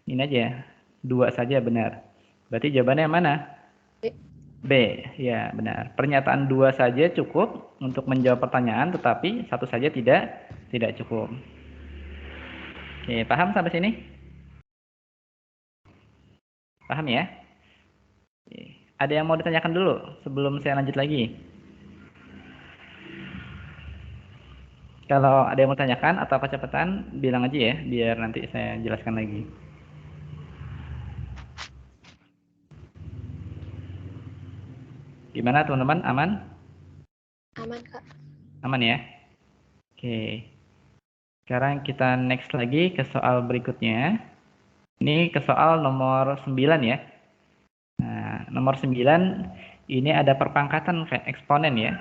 ini aja, 2 saja benar. Berarti jawabannya yang mana? B. Ya, benar. Pernyataan 2 saja cukup untuk menjawab pertanyaan, tetapi 1 saja tidak cukup. Oke, paham sampai sini? Paham ya? Oke. Ada yang mau ditanyakan dulu sebelum saya lanjut lagi? Kalau ada yang mau tanyakan atau kecepatan, bilang aja ya, biar nanti saya jelaskan lagi. Gimana teman-teman? Aman? Aman, Kak. Aman ya? Oke. Sekarang kita next lagi ke soal berikutnya. Ini ke soal nomor 9 ya. Nah, nomor 9 ini ada perpangkatan kayak eksponen ya.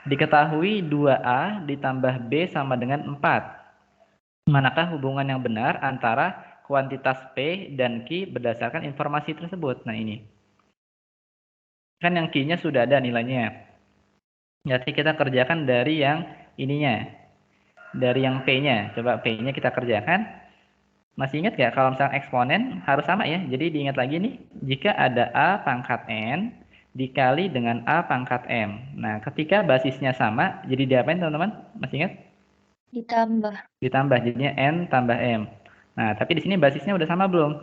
Diketahui 2A ditambah B sama dengan 4. Manakah hubungan yang benar antara kuantitas P dan Q berdasarkan informasi tersebut? Nah ini. Kan yang Q-nya sudah ada nilainya. Jadi kita kerjakan dari yang ininya. Dari yang P-nya. Coba P-nya kita kerjakan. Masih ingat nggak kalau misalnya eksponen harus sama ya. Jadi diingat lagi nih. Jika ada A pangkat N dikali dengan A pangkat M. Nah ketika basisnya sama, jadi diapain teman-teman? Masih ingat? Ditambah. Ditambah, jadinya N tambah M. Nah tapi di sini basisnya udah sama belum?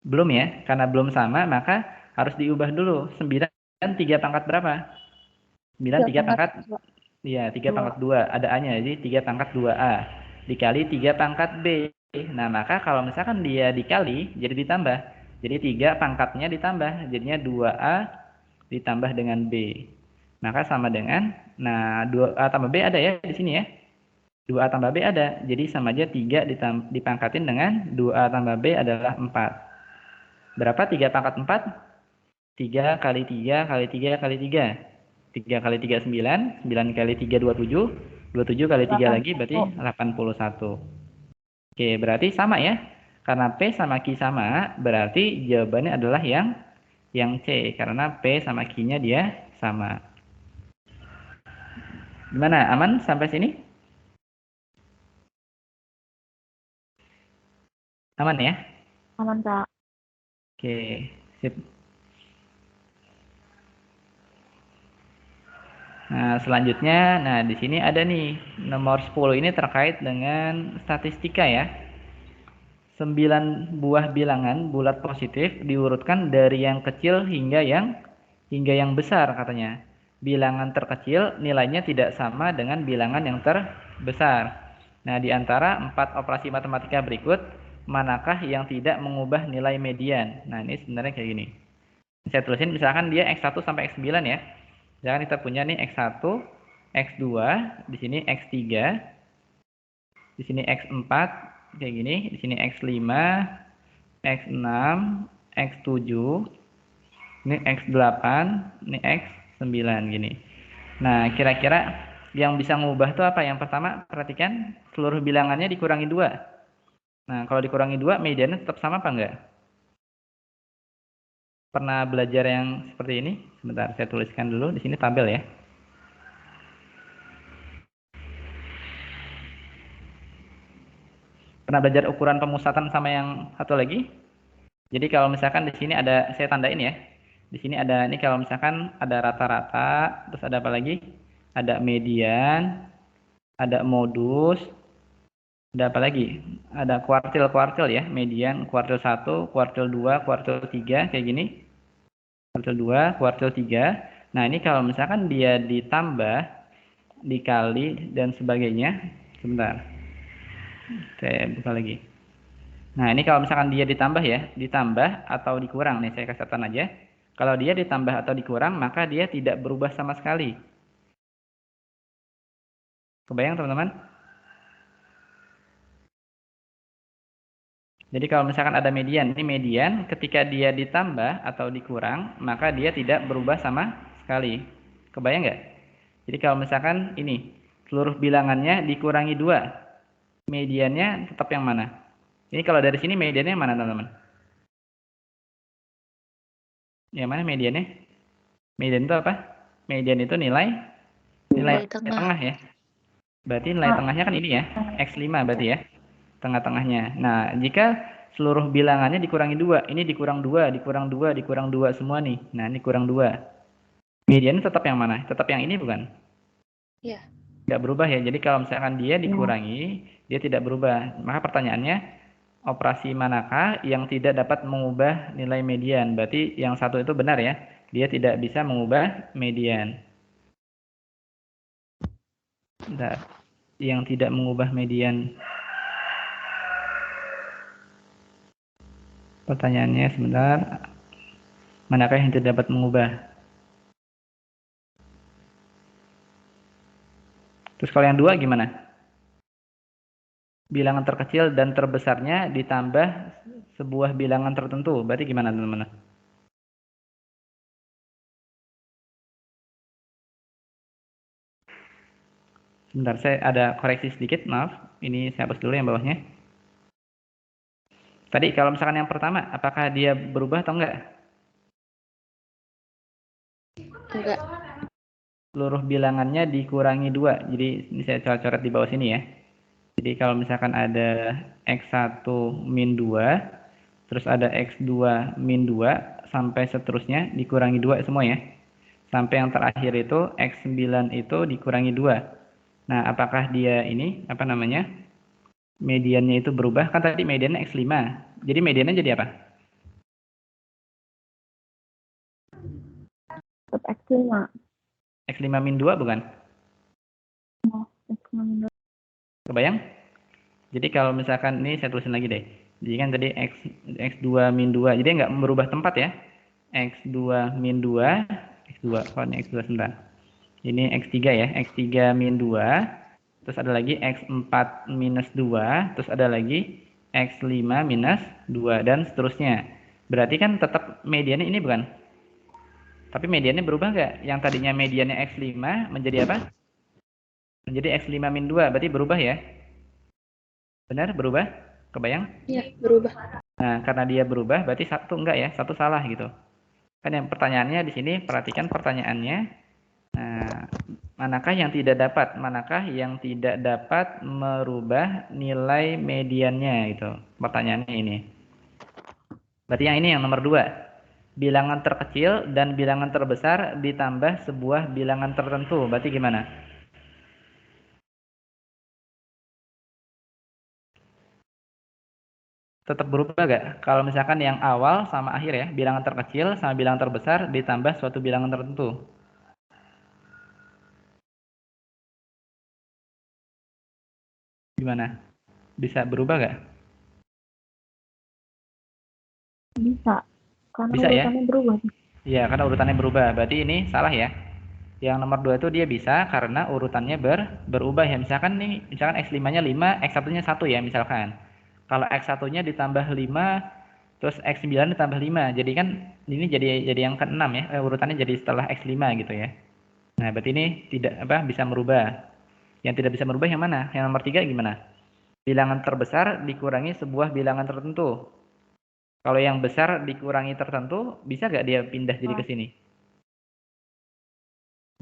Belum ya. Karena belum sama maka harus diubah dulu. 9 3 pangkat berapa? 9 3 pangkat? Iya, 3 pangkat 2. Ada A-nya, jadi 3 pangkat 2A. Dikali 3 pangkat B. Nah, maka kalau misalkan dia dikali, jadi ditambah. Jadi 3 pangkatnya ditambah. Jadinya 2A ditambah dengan B. Maka sama dengan, nah 2A tambah B ada ya di sini ya. 2A tambah B ada. Jadi sama aja 3 dipangkatin dengan 2A tambah B adalah 4. Berapa 3 pangkat 4? 3 kali 3 kali 3 kali 3. 3 kali 3 9, 9 kali 3 27, 27 kali 3 lagi berarti 81. Oke, berarti sama ya. Karena P sama Q sama, berarti jawabannya adalah yang C. Karena P sama Q-nya dia sama. Gimana? Aman sampai sini? Aman ya? Aman, Kak. Oke, sip. Nah, selanjutnya, nah di sini ada nih, nomor 10 ini terkait dengan statistika ya. 9 buah bilangan bulat positif diurutkan dari yang kecil hingga yang besar katanya. Bilangan terkecil nilainya tidak sama dengan bilangan yang terbesar. Nah, di antara 4 operasi matematika berikut, manakah yang tidak mengubah nilai median? Nah, ini sebenarnya kayak gini. Saya tulisin misalkan dia X1 sampai X9 ya. Misalkan kita punya nih X1, X2, di sini X3, di sini X4, kayak gini, di sini X5, X6, X7, ini X8, ini X9 gini. Nah, kira-kira yang bisa ngubah tuh apa? Yang pertama, perhatikan seluruh bilangannya dikurangi 2. Nah, kalau dikurangi 2, mediannya tetap sama apa enggak? Pernah belajar yang seperti ini? Sebentar, saya tuliskan dulu. Di sini tabel ya. Pernah belajar ukuran pemusatan sama yang satu lagi? Jadi kalau misalkan di sini ada, saya tandain ya. Di sini ada, ini kalau misalkan ada rata-rata, terus ada apa lagi? Ada median, ada modus, ada apa lagi? Ada kuartil-kuartil ya, median, kuartil 1, kuartil 2, kuartil 3, kayak gini. Kuartil 2, kuartil 3. Nah, ini kalau misalkan dia ditambah, dikali, dan sebagainya. Sebentar. Saya buka lagi. Nah, ini kalau misalkan dia ditambah ya, ditambah atau dikurang. Nih, saya kasih catatan aja. Kalau dia ditambah atau dikurang, maka dia tidak berubah sama sekali. Kebayang, teman-teman? Jadi kalau misalkan ada median, ini median, ketika dia ditambah atau dikurang, maka dia tidak berubah sama sekali. Kebayang nggak? Jadi kalau misalkan ini, Seluruh bilangannya dikurangi 2. Mediannya tetap yang mana? Ini kalau dari sini mediannya yang mana, teman-teman? Yang mana mediannya? Median itu apa? Median itu nilai Nilai tengah. tengah ya. Berarti nilai tengahnya kan ini ya, X5 berarti ya. Tengah-tengahnya. Nah, jika seluruh bilangannya dikurangi 2, ini dikurang 2, dikurang 2, dikurang 2 semua nih. Nah, ini kurang 2. Mediannya tetap yang mana? Tetap yang ini bukan? Iya. Tidak berubah ya. Jadi kalau misalkan dia dikurangi, dia tidak berubah. Maka pertanyaannya, operasi manakah yang tidak dapat mengubah nilai median? Berarti yang satu itu benar ya. Dia tidak bisa mengubah median. Bentar. Yang tidak mengubah median. Pertanyaannya sebentar. Manakah yang tidak dapat mengubah? Terus kalau yang 2 gimana? Bilangan terkecil dan terbesarnya ditambah sebuah bilangan tertentu. Berarti gimana, teman-teman? Sebentar, saya ada koreksi sedikit, maaf. Ini saya hapus dulu yang bawahnya. Tadi kalau misalkan yang pertama, apakah dia berubah atau enggak? Enggak. Seluruh bilangannya dikurangi 2. Jadi ini saya coret-coret di bawah sini ya. Jadi kalau misalkan ada X1 min 2, terus ada X2 min 2, sampai seterusnya dikurangi 2 semua ya. Sampai yang terakhir itu X9 itu dikurangi 2. Nah, apakah dia ini, apa namanya, mediannya itu berubah? Kan tadi mediannya X5. Jadi mediannya jadi apa? Tetap X5. X5 min 2 bukan? X5 min 2. Kebayang? Jadi kalau misalkan, ini saya tulisin lagi deh. Jadi kan tadi X2 min 2. Jadi nggak merubah tempat ya. X2 min 2. X2, oh ini X2 sebentar. Ini X3 ya. X3 min 2. Terus ada lagi X4 minus 2. Terus ada lagi X5 minus 2. Dan seterusnya. Berarti kan tetap mediannya ini bukan? Tapi mediannya berubah nggak? Yang tadinya mediannya X5 menjadi apa? Menjadi X5 min 2. Berarti berubah ya? Benar? Berubah? Kebayang? Iya, berubah. Nah, karena dia berubah, berarti satu enggak ya? Satu salah gitu. Kan yang pertanyaannya di sini, perhatikan pertanyaannya. Nah, manakah yang tidak dapat? Manakah yang tidak dapat merubah nilai mediannya gitu? Pertanyaannya ini. Berarti yang ini yang nomor 2. Bilangan terkecil dan bilangan terbesar ditambah sebuah bilangan tertentu. Berarti gimana? Tetap berubah gak? Kalau misalkan yang awal sama akhir ya, bilangan terkecil sama bilangan terbesar ditambah suatu bilangan tertentu. Gimana? Bisa berubah gak? Bisa. Karena Bisa ya? urutannya berubah. Iya, karena urutannya berubah. Berarti ini salah ya. Yang nomor 2 itu dia bisa karena urutannya berubah ya. Misalkan nih, misalkan X5-nya 5, X1-nya 1 ya misalkan. Kalau X1-nya ditambah 5, terus X9 ditambah 5. Jadi kan ini jadi yang ke-6 ya. Urutannya jadi setelah X5 gitu ya. Nah, berarti ini tidak bisa merubah. Yang tidak bisa merubah yang mana? Yang nomor 3 gimana? Bilangan terbesar dikurangi sebuah bilangan tertentu. Kalau yang besar dikurangi tertentu, bisa nggak dia pindah jadi ke sini?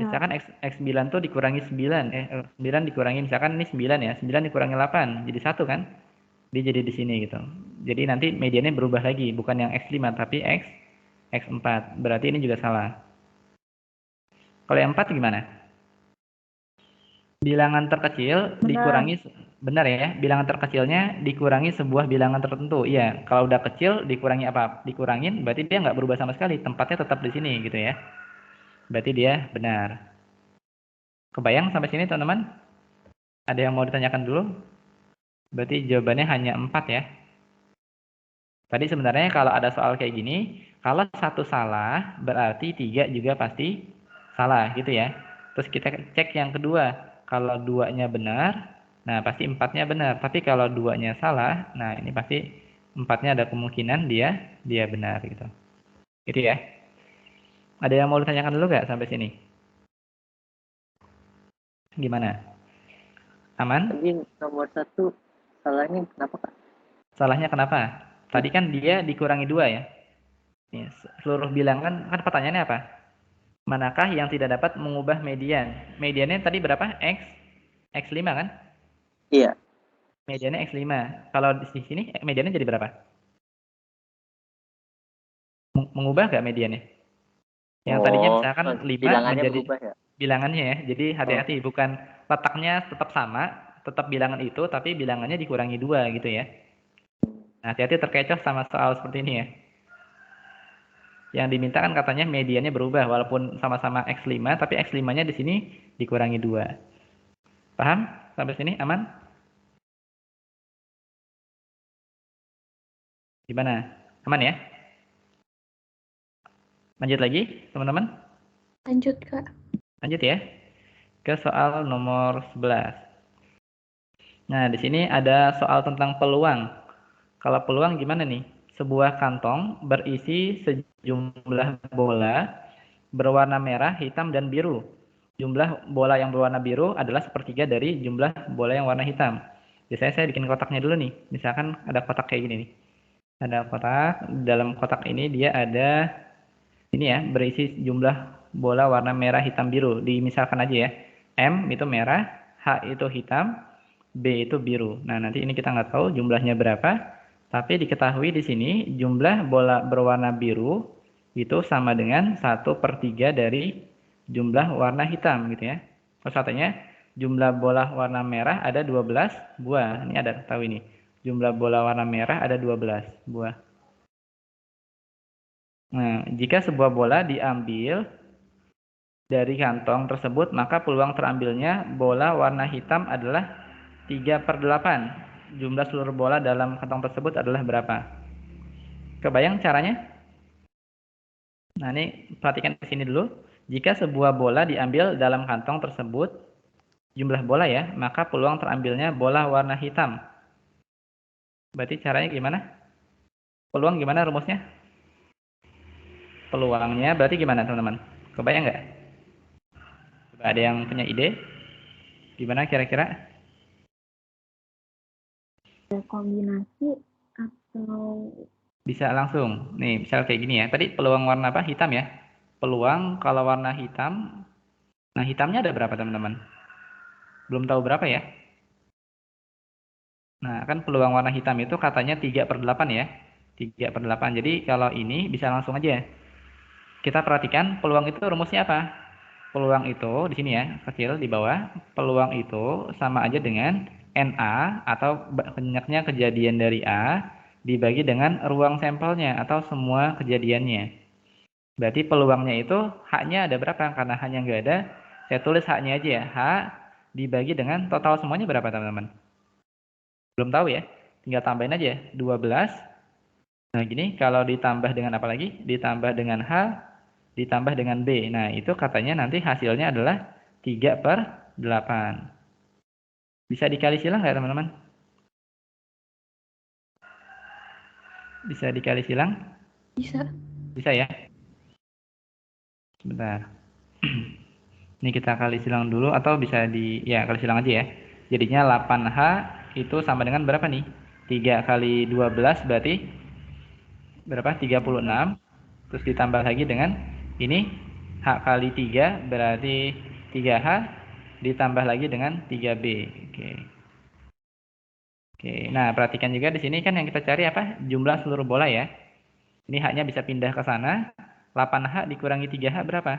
Misalkan X9 tuh dikurangi 9. 9 dikurangi, misalkan ini 9 ya. 9 dikurangi 8, jadi 1 kan? Dia jadi di sini gitu. Jadi nanti mediannya berubah lagi. Bukan yang X5, tapi X4. Berarti ini juga salah. Kalau yang 4 gimana? Bilangan terkecil dikurangi, benar ya, bilangan terkecilnya dikurangi sebuah bilangan tertentu. Iya, kalau udah kecil dikurangi apa? Dikurangin, berarti dia nggak berubah sama sekali, tempatnya tetap di sini gitu ya. Berarti dia benar. Kebayang sampai sini teman-teman? Ada yang mau ditanyakan dulu? Berarti jawabannya hanya 4 ya. Tadi sebenarnya kalau ada soal kayak gini, kalau satu salah berarti 3 juga pasti salah gitu ya. Terus kita cek yang kedua. Kalau 2-nya benar, nah pasti 4-nya benar. Tapi kalau 2-nya salah, nah ini pasti 4-nya ada kemungkinan dia benar gitu. Gitu ya. Ada yang mau ditanyakan dulu nggak sampai sini? Gimana? Aman? Tadi nomor 1 salahnya kenapa Kak? Salahnya kenapa? Tadi kan dia dikurangi 2 ya. Nih, seluruh bilangan kan pertanyaannya apa? Manakah yang tidak dapat mengubah median? Mediannya tadi berapa? X5 kan? Iya. Mediannya X5. Kalau di sini mediannya jadi berapa? Mengubah nggak mediannya? Yang tadinya misalkan 5 bilangannya menjadi berubah ya? bilangannya ya. Jadi hati-hati, bukan letaknya tetap sama, tetap bilangan itu, tapi bilangannya dikurangi 2 gitu ya. Nah, hati-hati terkecoh sama soal seperti ini ya. Yang diminta kan katanya mediannya berubah, walaupun sama-sama X5, tapi X5-nya di sini dikurangi 2. Paham? Sampai sini aman? Gimana? Aman ya? Lanjut lagi, teman-teman? Lanjut, Kak. Lanjut ya. Ke soal nomor 11. Nah, di sini ada soal tentang peluang. Kalau peluang gimana nih? Sebuah kantong berisi sejumlah bola berwarna merah, hitam, dan biru. Jumlah bola yang berwarna biru adalah sepertiga dari jumlah bola yang warna hitam. Biasanya saya bikin kotaknya dulu nih. Misalkan ada kotak kayak gini nih. Ada kotak, dalam kotak ini dia ada ini ya, berisi jumlah bola warna merah, hitam, biru. Dimisalkan aja ya. M itu merah, H itu hitam, B itu biru. Nah, nanti ini kita nggak tahu jumlahnya berapa, tapi diketahui di sini jumlah bola berwarna biru itu sama dengan 1/3 dari jumlah warna hitam gitu ya. Terus katanya jumlah bola warna merah ada 12 buah. Ini ada tahu ini. Jumlah bola warna merah ada 12 buah. Nah, jika sebuah bola diambil dari kantong tersebut, maka peluang terambilnya bola warna hitam adalah 3/8. Jumlah seluruh bola dalam kantong tersebut adalah berapa? Kebayang caranya? Nah, ini perhatikan di sini dulu. Jika sebuah bola diambil dalam kantong tersebut, jumlah bola ya, maka peluang terambilnya bola warna hitam. Berarti caranya gimana? Peluang gimana rumusnya? Peluangnya berarti gimana, teman-teman? Kebayang nggak? Coba ada yang punya ide? Gimana kira-kira? Kombinasi atau Bisa langsung. Nih, misal kayak gini ya. Tadi peluang warna apa? Hitam ya. Peluang kalau warna hitam. Nah, hitamnya ada berapa, teman-teman? Belum tahu berapa ya? Nah, kan peluang warna hitam itu katanya 3/8 ya. 3/8. Jadi kalau ini bisa langsung aja. Kita perhatikan peluang itu rumusnya apa? Peluang itu di sini ya, kecil di bawah. Peluang itu sama aja dengan NA atau banyaknya kejadian dari A dibagi dengan ruang sampelnya atau semua kejadiannya. Berarti peluangnya itu H-nya ada berapa? Karena H-nya nggak ada, saya tulis H-nya aja ya. H dibagi dengan total semuanya berapa, teman-teman? Belum tahu ya? Tinggal tambahin aja. 12. Nah, gini, kalau ditambah dengan apa lagi? Ditambah dengan H, ditambah dengan B. Nah, itu katanya nanti hasilnya adalah 3/8. Bisa dikali silang nggak, teman-teman? Bisa dikali silang? Bisa. Bisa ya? Sebentar. Ini kita kali silang dulu atau bisa ya kali silang aja ya. Jadinya 8H itu sama dengan berapa nih? 3 kali 12 berarti berapa? 36. Terus ditambah lagi dengan ini H kali 3 berarti 3H ditambah lagi dengan 3B. Oke. Oke. Nah, perhatikan juga di sini kan yang kita cari apa? Jumlah seluruh bola ya. Ini H-nya bisa pindah ke sana. 8H dikurangi 3H berapa?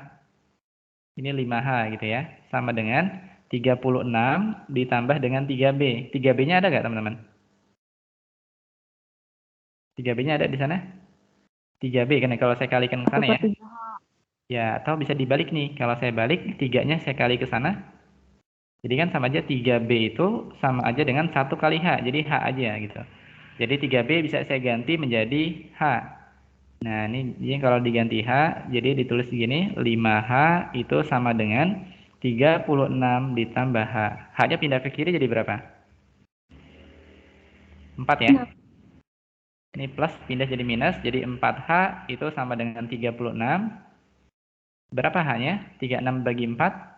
Ini 5H gitu ya. Sama dengan 36 ditambah dengan 3B. 3B-nya ada nggak, teman-teman? 3B-nya ada di sana? 3B kan kalau saya kalikan ke sana ya. Ya, atau bisa dibalik nih. Kalau saya balik, 3-nya saya kali ke sana. Jadi kan sama aja 3B itu sama aja dengan 1 kali H. Jadi H aja gitu. Jadi 3B bisa saya ganti menjadi H. Nah, ini kalau diganti H, jadi ditulis begini, 5H itu sama dengan 36 ditambah H. H-nya pindah ke kiri jadi berapa? 4 ya? Ini plus pindah jadi minus, jadi 4H itu sama dengan 36. Berapa H-nya? 36 bagi 4?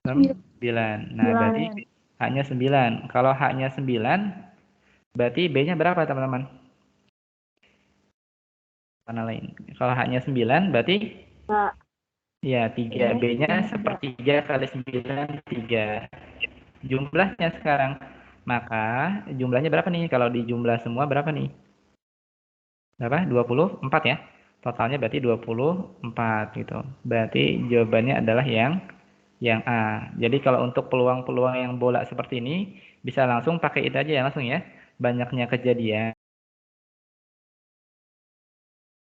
9. Nah, berarti H-nya 9. Kalau H-nya 9, berarti B-nya berapa, teman-teman? Mana lain? Kalau H-nya 9, berarti? Pak. Ya, 3. B-nya sepertiga kali 9, 3. Jumlahnya sekarang. Maka, jumlahnya berapa nih? Kalau dijumlah semua berapa nih? Berapa? 24 ya? Totalnya berarti 24 gitu. Berarti jawabannya adalah yang A. Jadi kalau untuk peluang-peluang yang bola seperti ini, bisa langsung pakai itu aja ya, langsung ya. Banyaknya kejadian.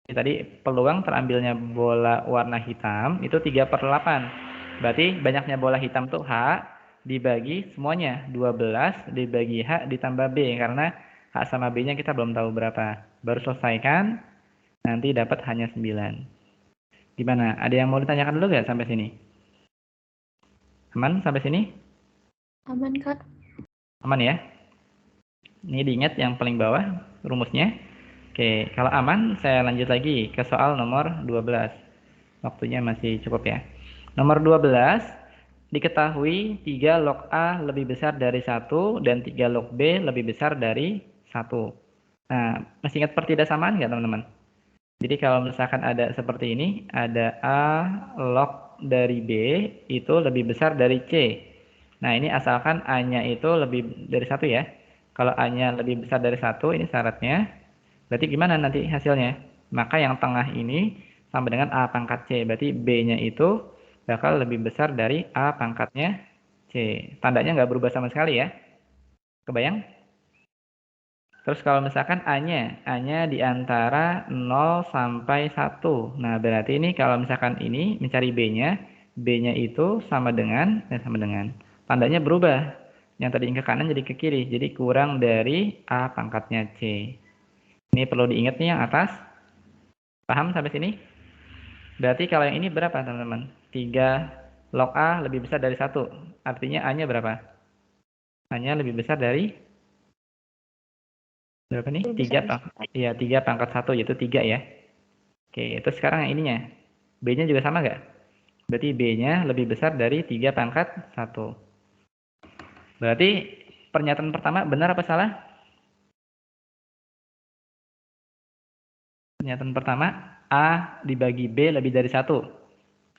Tadi peluang terambilnya bola warna hitam itu 3/8. Berarti banyaknya bola hitam tuh H dibagi semuanya. 12 dibagi H ditambah B. Karena H sama B-nya kita belum tahu berapa. Baru selesaikan, nanti dapat hanya 9. Gimana? Ada yang mau ditanyakan dulu nggak sampai sini? Aman sampai sini? Aman, Kak. Aman ya? Ini diingat yang paling bawah rumusnya. Oke, kalau aman saya lanjut lagi ke soal nomor 12. Waktunya masih cukup ya. Nomor 12, diketahui 3 log A lebih besar dari 1 dan 3 log B lebih besar dari 1. Nah, masih ingat pertidaksamaan nggak teman-teman? Jadi kalau misalkan ada seperti ini, ada A log dari B itu lebih besar dari C. Nah, ini asalkan A-nya itu lebih dari 1 ya. Kalau A-nya lebih besar dari 1, ini syaratnya. Berarti gimana nanti hasilnya? Maka yang tengah ini sama dengan A pangkat C. Berarti B-nya itu bakal lebih besar dari A pangkatnya C. Tandanya nggak berubah sama sekali ya. Kebayang? Terus kalau misalkan A-nya di antara 0 sampai 1. Nah, berarti ini kalau misalkan ini mencari B-nya itu sama dengan. Tandanya berubah. Yang tadi ke kanan jadi ke kiri. Jadi kurang dari A pangkatnya C. Ini perlu diingat nih yang atas. Paham sampai sini? Berarti kalau yang ini berapa teman-teman? 3 log A lebih besar dari 1. Artinya A-nya berapa? A-nya lebih besar dari berapa nih? 3 pangkat 1 yaitu 3 ya. Oke, itu sekarang yang ininya. B-nya juga sama nggak? Berarti B-nya lebih besar dari 3 pangkat 1. Berarti pernyataan pertama benar apa salah? Pernyataan pertama, A dibagi B lebih dari 1.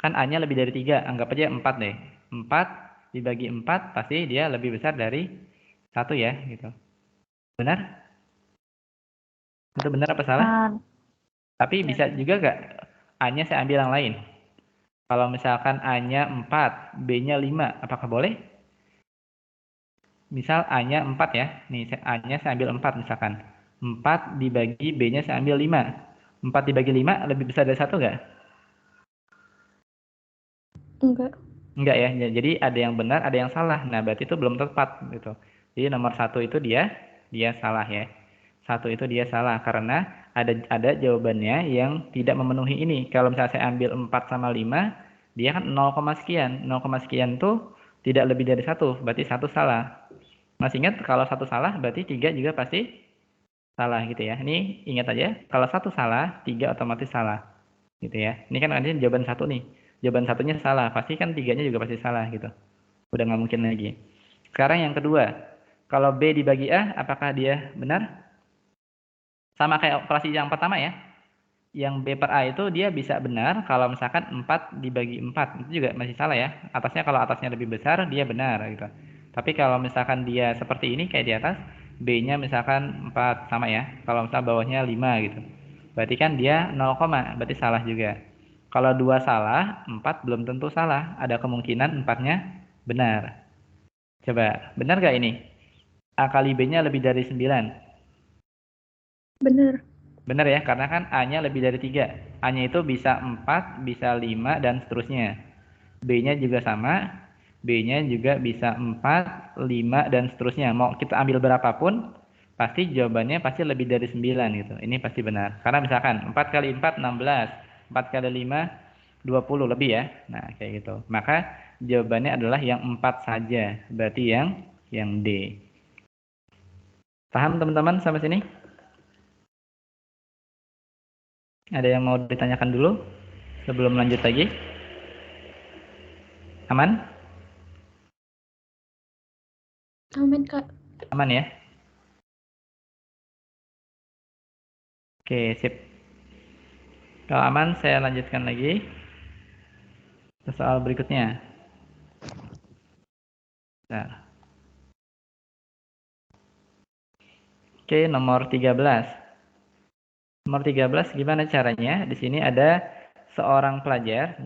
Kan A-nya lebih dari 3, anggap aja 4 deh. 4 dibagi 4, pasti dia lebih besar dari 1 ya, gitu. Benar? Itu benar apa salah? Tapi bisa juga nggak A-nya saya ambil yang lain? Kalau misalkan A-nya 4, B-nya 5, apakah boleh? Misal A-nya 4 ya, nih A-nya saya ambil 4 misalkan. 4 dibagi B-nya saya ambil 5. 4 dibagi 5 lebih besar dari 1 nggak? Enggak. Enggak ya, jadi ada yang benar, ada yang salah. Nah, berarti itu belum tepat gitu. Jadi nomor 1 itu dia salah ya. 1 itu dia salah karena ada jawabannya yang tidak memenuhi ini. Kalau misalnya saya ambil 4 sama 5, dia kan 0, sekian. 0, sekian tuh tidak lebih dari 1, berarti 1 salah. Masih ingat kalau 1 salah berarti 3 juga pasti salah gitu ya. Ini ingat aja, kalau 1 salah, 3 otomatis salah. Gitu ya. Ini kan nanti jawaban 1 nih. Jawaban satunya salah, pasti kan 3-nya juga pasti salah gitu. Udah nggak mungkin lagi. Sekarang yang kedua, kalau B dibagi A, apakah dia benar? Sama kayak operasi yang pertama ya. Yang B per A itu dia bisa benar kalau misalkan 4 dibagi 4. Itu juga masih salah ya. Atasnya kalau atasnya lebih besar, dia benar gitu. Tapi kalau misalkan dia seperti ini kayak di atas, B-nya misalkan 4 sama ya. Kalau misalkan bawahnya 5 gitu. Berarti kan dia 0, berarti salah juga. Kalau 2 salah, 4 belum tentu salah. Ada kemungkinan 4-nya benar. Coba, benar gak ini? A kali B-nya lebih dari 9. Benar. Benar ya, karena kan A-nya lebih dari 3. A-nya itu bisa 4, bisa 5, dan seterusnya. B-nya juga sama. B-nya juga bisa 4, 5, dan seterusnya. Mau kita ambil berapapun, pasti jawabannya pasti lebih dari 9 gitu. Ini pasti benar. Karena misalkan 4 kali 4, 16. 4 kali 5, 20 lebih ya. Nah, kayak gitu. Maka jawabannya adalah yang 4 saja. Berarti yang D. Paham teman-teman sampai sini? Ada yang mau ditanyakan dulu sebelum lanjut lagi? Aman? Aman, Kak. Aman ya? Oke, sip. Kalau aman, saya lanjutkan lagi ke soal berikutnya. Nah. Oke, nomor 13. Nomor 13 gimana caranya? Di sini ada seorang pelajar,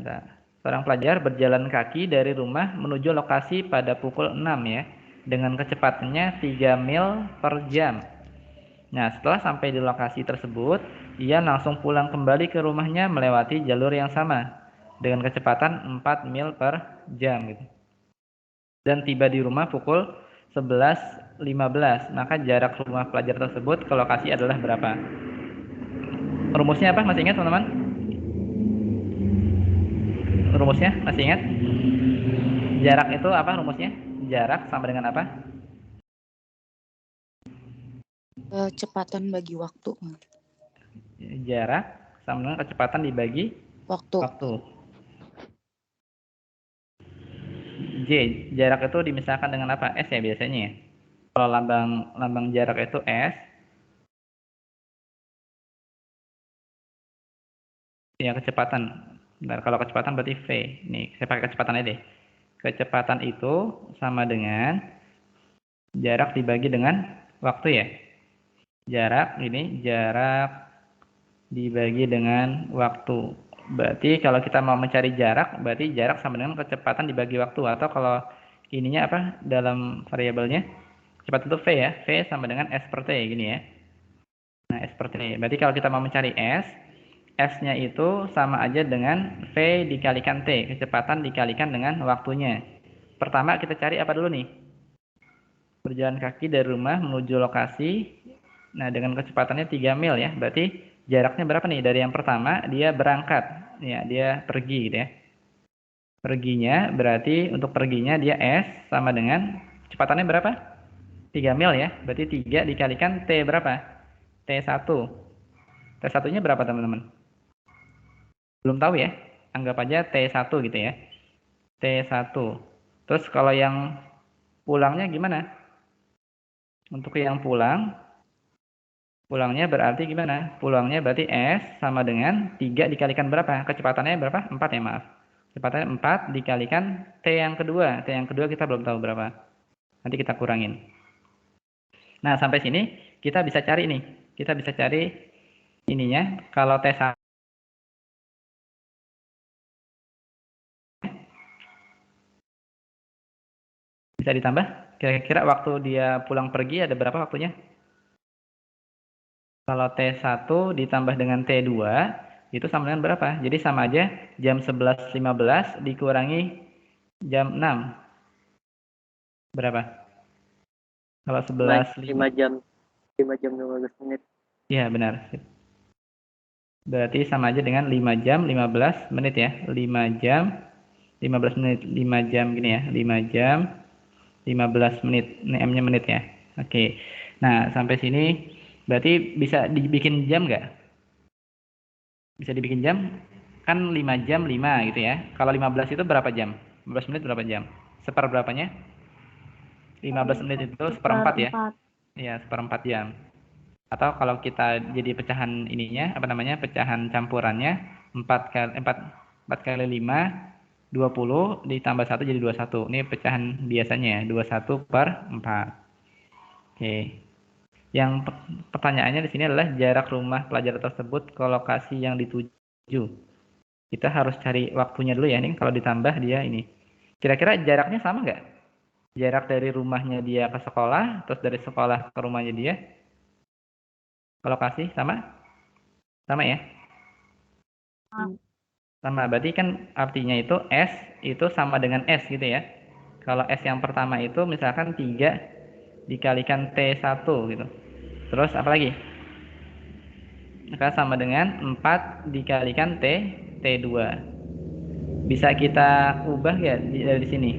seorang pelajar berjalan kaki dari rumah menuju lokasi pada pukul 6 ya, dengan kecepatannya 3 mil per jam. Nah, setelah sampai di lokasi tersebut, ia langsung pulang kembali ke rumahnya melewati jalur yang sama dengan kecepatan 4 mil per jam gitu. Dan tiba di rumah pukul 11.15. Maka jarak rumah pelajar tersebut ke lokasi adalah berapa? Rumusnya apa? Masih ingat, teman-teman? Rumusnya masih ingat? Jarak itu apa rumusnya? Jarak sama dengan apa? Kecepatan bagi waktu. Jarak sama dengan kecepatan dibagi Waktu. J, jarak itu dimisahkan dengan apa? S ya biasanya ya. Kalau lambang jarak itu S. Ya, kecepatan. Bentar, kalau kecepatan berarti V. Nih, saya pakai kecepatan aja deh. Kecepatan itu sama dengan jarak dibagi dengan waktu ya. Jarak dibagi dengan waktu. Berarti kalau kita mau mencari jarak, berarti jarak sama dengan kecepatan dibagi waktu. Atau kalau ininya apa dalam variabelnya? Kecepatan itu V ya. V sama dengan S per T gini ya. Nah, S per T. Berarti kalau kita mau mencari S, S-nya itu sama aja dengan V dikalikan T, kecepatan dikalikan dengan waktunya. Pertama kita cari apa dulu nih? Berjalan kaki dari rumah menuju lokasi. Nah, dengan kecepatannya 3 mil ya. Berarti jaraknya berapa nih? Dari yang pertama dia berangkat. Ya, dia pergi gitu ya. Perginya berarti untuk perginya dia S sama dengan kecepatannya berapa? 3 mil ya. Berarti 3 dikalikan T berapa? T1. T1-nya berapa, teman-teman? Belum tahu ya, anggap aja T1 gitu ya. T1. Terus kalau yang pulangnya gimana? Untuk yang pulangnya berarti gimana? Pulangnya berarti S sama dengan 3 dikalikan berapa? Kecepatannya berapa? 4 ya, maaf. Kecepatannya 4 dikalikan T yang kedua. T yang kedua kita belum tahu berapa. Nanti kita kurangin. Nah, sampai sini kita bisa cari nih. Kita bisa cari ininya. Kalau T1 bisa ditambah, kira-kira waktu dia pulang pergi ada berapa waktunya? Kalau T1 ditambah dengan T2 itu sama dengan berapa? Jadi sama aja jam 11.15 dikurangi jam 6. Berapa? Kalau 5 jam 15 menit. Iya, benar. Berarti sama aja dengan 5 jam 15 menit ya. 5 jam 15 menit. 5 jam gini ya. 5 jam 15 menit. Ini M-nya menit ya. Oke. Nah, sampai sini berarti bisa dibikin jam nggak? Bisa dibikin jam? Kan 5 jam 5 gitu ya. Kalau 15 itu berapa jam? 15 menit berapa jam? Seperberapanya? 15 menit itu seperempat ya? Iya, seperempat jam. Atau kalau kita jadi pecahan ininya, apa namanya, pecahan campurannya, 4 kali 5, 20, ditambah 1 jadi 21. Ini pecahan biasanya ya, 21 per 4. Oke. Yang pertanyaannya di sini adalah jarak rumah pelajar tersebut ke lokasi yang dituju. Kita harus cari waktunya dulu ya, nih kalau ditambah dia ini. Kira-kira jaraknya sama nggak? Jarak dari rumahnya dia ke sekolah, terus dari sekolah ke rumahnya dia ke lokasi sama? Sama ya? Sama, berarti kan artinya itu S itu sama dengan S gitu ya. Kalau S yang pertama itu misalkan 3 dikalikan T1 gitu. Terus apa lagi? Maka sama dengan 4 dikalikan T2. Bisa kita ubah ya dari sini?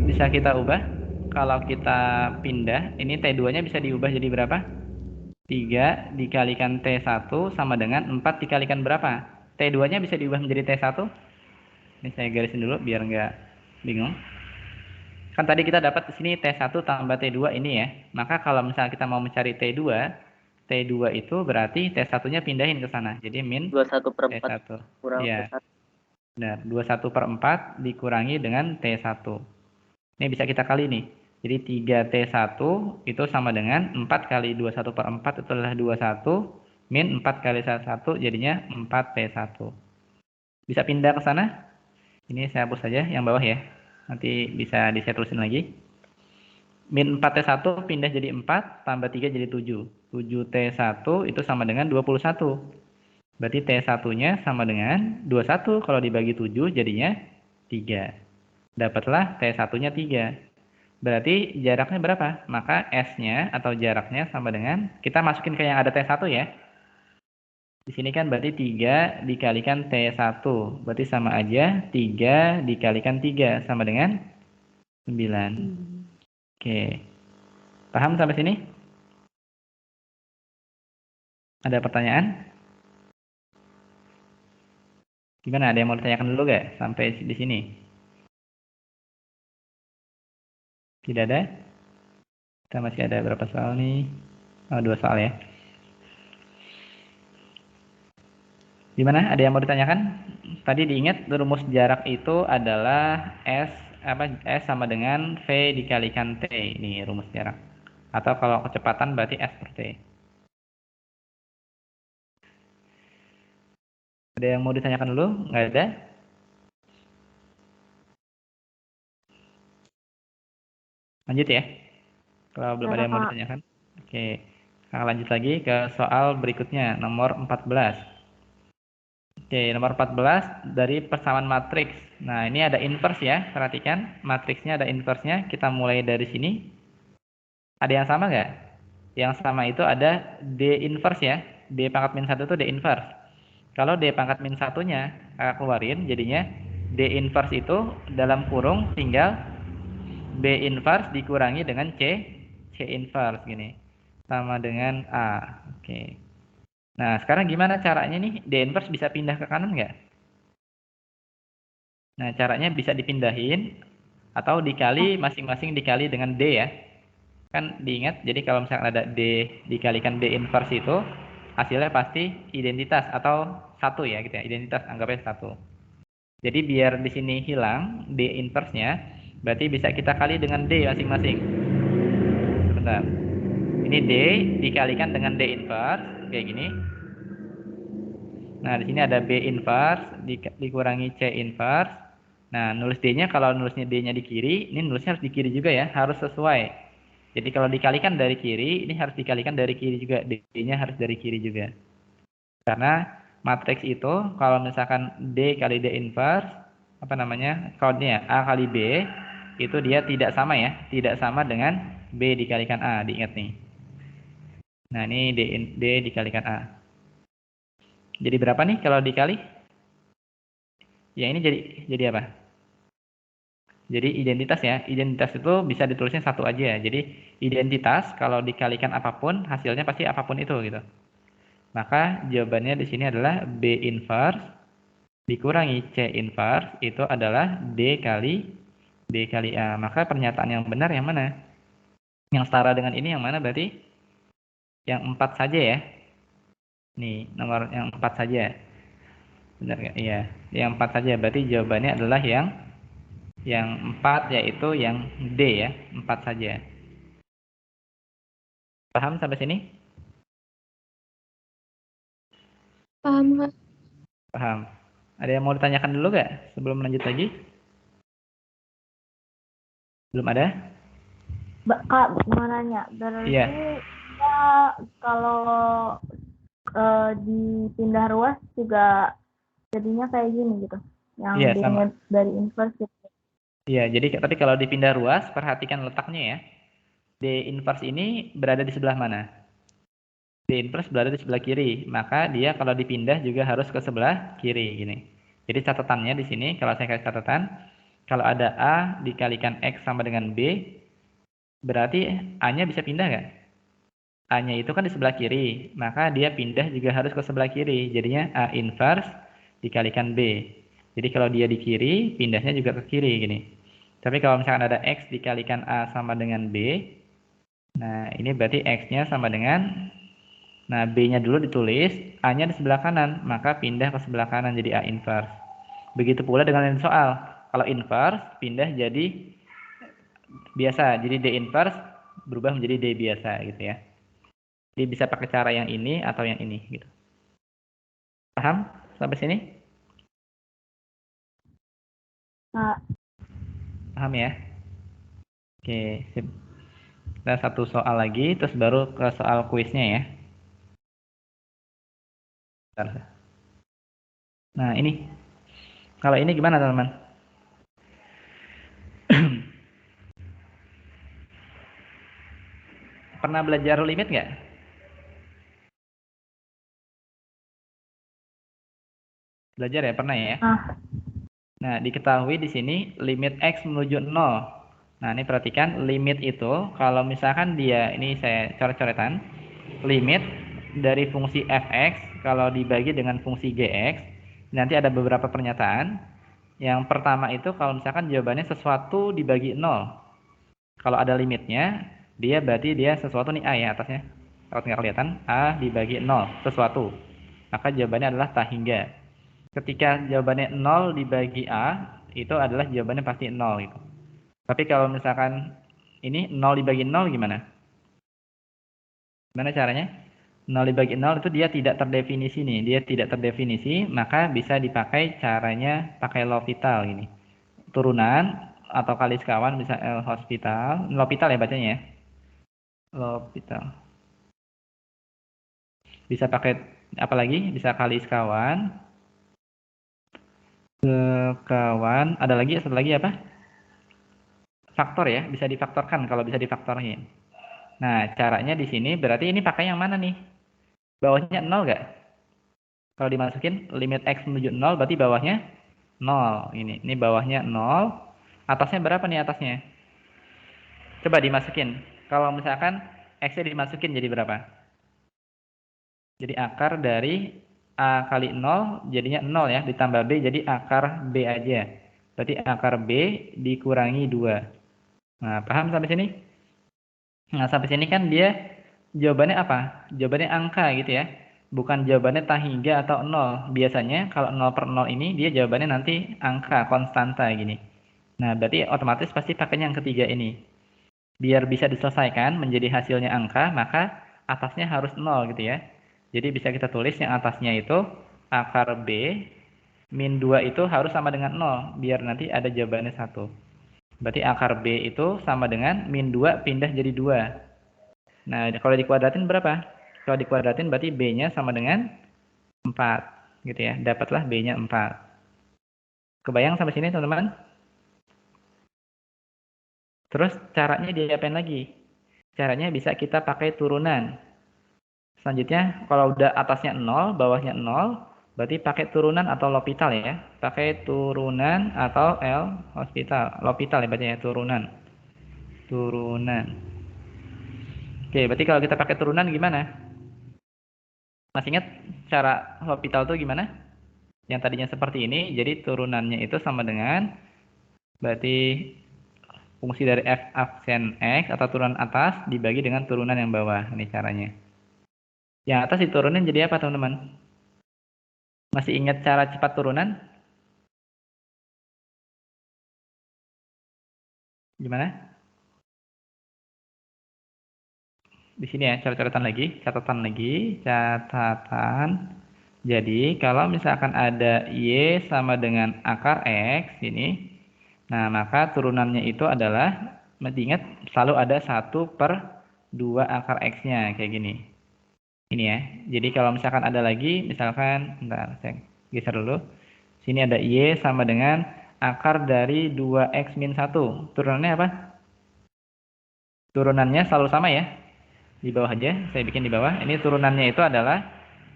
Bisa kita ubah. Kalau kita pindah, ini T2-nya bisa diubah jadi berapa? 3 dikalikan T1 sama dengan 4 dikalikan berapa? T2-nya bisa diubah menjadi T1? Ini saya garisin dulu biar nggak bingung. Kan tadi kita dapat di sini T1 tambah T2 ini ya. Maka kalau misalnya kita mau mencari T2 itu berarti T1-nya pindahin ke sana. Jadi min 21/4 T1. kurang Iya, T1. benar. 21/4 dikurangi dengan T1. Ini bisa kita kali nih. Jadi 3T1 itu sama dengan 4 kali 21/4 itu adalah 21 min 4 kali 1 jadinya 4T1. Bisa pindah ke sana? Ini saya hapus saja yang bawah ya. Nanti bisa saya tulisin lagi. Min 4T1 pindah jadi 4, tambah 3 jadi 7. 7T1 itu sama dengan 21. Berarti T1-nya sama dengan 21. Kalau dibagi 7 jadinya 3. Dapatlah T1-nya 3. Berarti jaraknya berapa? Maka S-nya atau jaraknya sama dengan, kita masukin ke yang ada T1 ya. Di sini kan berarti 3 dikalikan T1. Berarti sama aja 3 dikalikan 3 sama dengan 9. Oke. Paham sampai sini? Ada pertanyaan? Gimana? Ada yang mau ditanyakan dulu gak? Sampai di sini? Tidak ada? Kita masih ada berapa soal nih? Oh, 2 soal ya. Gimana? Ada yang mau ditanyakan? Tadi diingat rumus jarak itu adalah S sama dengan V dikalikan T. Ini rumus jarak. Atau kalau kecepatan berarti S per T. Ada yang mau ditanyakan dulu? Nggak ada? Lanjut ya. Kalau belum ada yang mau ditanyakan. Oke. Kita lanjut lagi ke soal berikutnya, nomor 14. Oke, nomor 14 dari persamaan matriks. Nah, ini ada inverse ya, perhatikan. Matriksnya ada inverse-nya. Kita mulai dari sini. Ada yang sama nggak? Yang sama itu ada D inverse ya. D pangkat min 1 itu D inverse. Kalau D pangkat min 1-nya keluarin, jadinya D inverse itu dalam kurung tinggal B inverse dikurangi dengan C inverse gini. Sama dengan A. Oke. Nah, sekarang gimana caranya nih? D inverse bisa pindah ke kanan nggak? Nah, caranya bisa dipindahin atau dikali masing-masing dikali dengan D ya. Kan diingat, jadi kalau misalkan ada D dikalikan D inverse itu, hasilnya pasti identitas atau 1 ya gitu ya. Identitas anggapnya 1. Jadi biar di sini hilang D inverse-nya, berarti bisa kita kali dengan D masing-masing. Sebentar. Ini D dikalikan dengan D inverse kayak gini. Nah, di sini ada B inverse dikurangi C inverse. Nah, nulis D-nya kalau nulisnya D-nya di kiri, ini nulisnya harus di kiri juga ya, harus sesuai. Jadi kalau dikalikan dari kiri, ini harus dikalikan dari kiri juga, D-nya harus dari kiri juga. Karena matriks itu kalau misalkan D kali D inverse, apa namanya? Kalau ini ya, A kali B, itu dia tidak sama ya, tidak sama dengan B dikalikan A, diingat nih. Nah, ini D dikalikan A. Jadi berapa nih kalau dikali? Ya ini jadi apa? Jadi identitas ya. Identitas itu bisa ditulisnya 1 aja. Jadi identitas kalau dikalikan apapun hasilnya pasti apapun itu gitu. Maka jawabannya di sini adalah B inverse dikurangi C inverse itu adalah D kali A. Maka pernyataan yang benar yang mana? Yang setara dengan ini yang mana berarti? Yang 4 saja ya. Nih, nomor yang 4 saja. Benar nggak? Iya, yang 4 saja. Berarti jawabannya adalah yang 4 yaitu yang D ya, 4 saja. Paham sampai sini? Paham, Kak. Paham. Ada yang mau ditanyakan dulu nggak sebelum lanjut lagi? Belum ada? Kak, mau nanya. Berarti Iya. ya, kalau dipindah ruas juga jadinya kayak gini gitu. Yang Iya, sama. dari inverse gitu. Iya, jadi tapi kalau dipindah ruas, perhatikan letaknya ya. D inverse ini berada di sebelah mana? D inverse berada di sebelah kiri, maka dia kalau dipindah juga harus ke sebelah kiri gini. Jadi catatannya di sini kalau saya kasih catatan, kalau ada A dikalikan X sama dengan B, berarti A-nya bisa pindah nggak? A-nya itu kan di sebelah kiri, maka dia pindah juga harus ke sebelah kiri. Jadinya A inverse dikalikan B. Jadi kalau dia di kiri, pindahnya juga ke kiri gini. Tapi kalau misalkan ada X dikalikan A sama dengan B, nah ini berarti X-nya sama dengan, nah B-nya dulu ditulis, A-nya di sebelah kanan, maka pindah ke sebelah kanan jadi A inverse. Begitu pula dengan yang soal. Kalau inverse, pindah jadi biasa, jadi D inverse berubah menjadi D biasa gitu ya. Jadi bisa pakai cara yang ini atau yang ini gitu. Paham sampai sini? Paham ya? Oke, sip. Kita satu soal lagi, terus baru ke soal kuisnya ya. Bentar. Nah ini, kalau ini gimana teman-teman? Pernah belajar limit nggak? Belajar ya, pernah ya? Nah, diketahui di sini limit X menuju 0. Nah, ini perhatikan limit itu kalau misalkan dia, ini saya coret-coretan, limit dari fungsi fx kalau dibagi dengan fungsi gx, nanti ada beberapa pernyataan. Yang pertama itu kalau misalkan jawabannya sesuatu dibagi 0. Kalau ada limitnya, dia berarti dia sesuatu nih A ya atasnya. Kalau nggak kelihatan, A dibagi 0, sesuatu. Maka jawabannya adalah tak hingga. Ketika jawabannya 0 dibagi A, itu adalah jawabannya pasti 0 gitu. Tapi kalau misalkan ini 0 dibagi 0 gimana? Gimana caranya? 0 dibagi 0 itu dia tidak terdefinisi nih. Dia tidak terdefinisi, maka bisa dipakai caranya pakai L'Hopital gini. Turunan atau kali sekawan bisa L'Hopital ya bacanya ya. L'Hopital. Bisa pakai apa lagi? Bisa kali sekawan. Sekawan, ada lagi, satu lagi apa? Faktor ya, bisa difaktorkan kalau bisa difaktorin. Nah, caranya di sini berarti ini pakai yang mana nih? Bawahnya 0 nggak? Kalau dimasukin limit X menuju 0 berarti bawahnya 0. Ini bawahnya 0. Atasnya berapa nih atasnya? Coba dimasukin. Kalau misalkan X-nya dimasukin jadi berapa? Jadi akar dari A kali 0 jadinya 0 ya, ditambah B jadi akar B aja. Berarti akar B dikurangi 2. Nah, paham sampai sini? Nah, sampai sini kan dia jawabannya apa? Jawabannya angka gitu ya. Bukan jawabannya tak hingga atau 0. Biasanya kalau 0 per 0 ini dia jawabannya nanti angka, konstanta gini. Nah, berarti otomatis pasti pakainya yang ketiga ini. Biar bisa diselesaikan menjadi hasilnya angka, maka atasnya harus 0 gitu ya. Jadi bisa kita tulis yang atasnya itu akar B min 2 itu harus sama dengan 0. Biar nanti ada jawabannya 1. Berarti akar B itu sama dengan min 2 pindah jadi 2. Nah, kalau dikuadratin berapa? Kalau dikuadratin berarti B-nya sama dengan 4. Gitu ya. Dapatlah B-nya 4. Kebayang sampai sini teman-teman? Terus caranya diapain lagi? Caranya bisa kita pakai turunan. Selanjutnya, kalau udah atasnya 0, bawahnya 0, berarti pakai turunan atau L'Hopital ya. Pakai turunan atau L'Hopital ya bacanya, turunan. Turunan. Oke, berarti kalau kita pakai turunan gimana? Masih ingat cara L'Hopital itu gimana? Yang tadinya seperti ini, jadi turunannya itu sama dengan berarti fungsi dari f aksen X atau turunan atas dibagi dengan turunan yang bawah. Ini caranya. Yang atas diturunin jadi apa teman-teman? Masih ingat cara cepat turunan? Gimana? Di sini ya, catatan lagi. Jadi, kalau misalkan ada Y sama dengan akar X, ini, nah maka turunannya itu adalah, ingat selalu ada 1/2 akar X-nya, kayak gini. Ini ya, jadi kalau misalkan ada lagi, misalkan, bentar, saya geser dulu. Sini ada Y sama dengan akar dari 2X min 1. Turunannya apa? Turunannya selalu sama ya. Di bawah aja, saya bikin di bawah. Ini turunannya itu adalah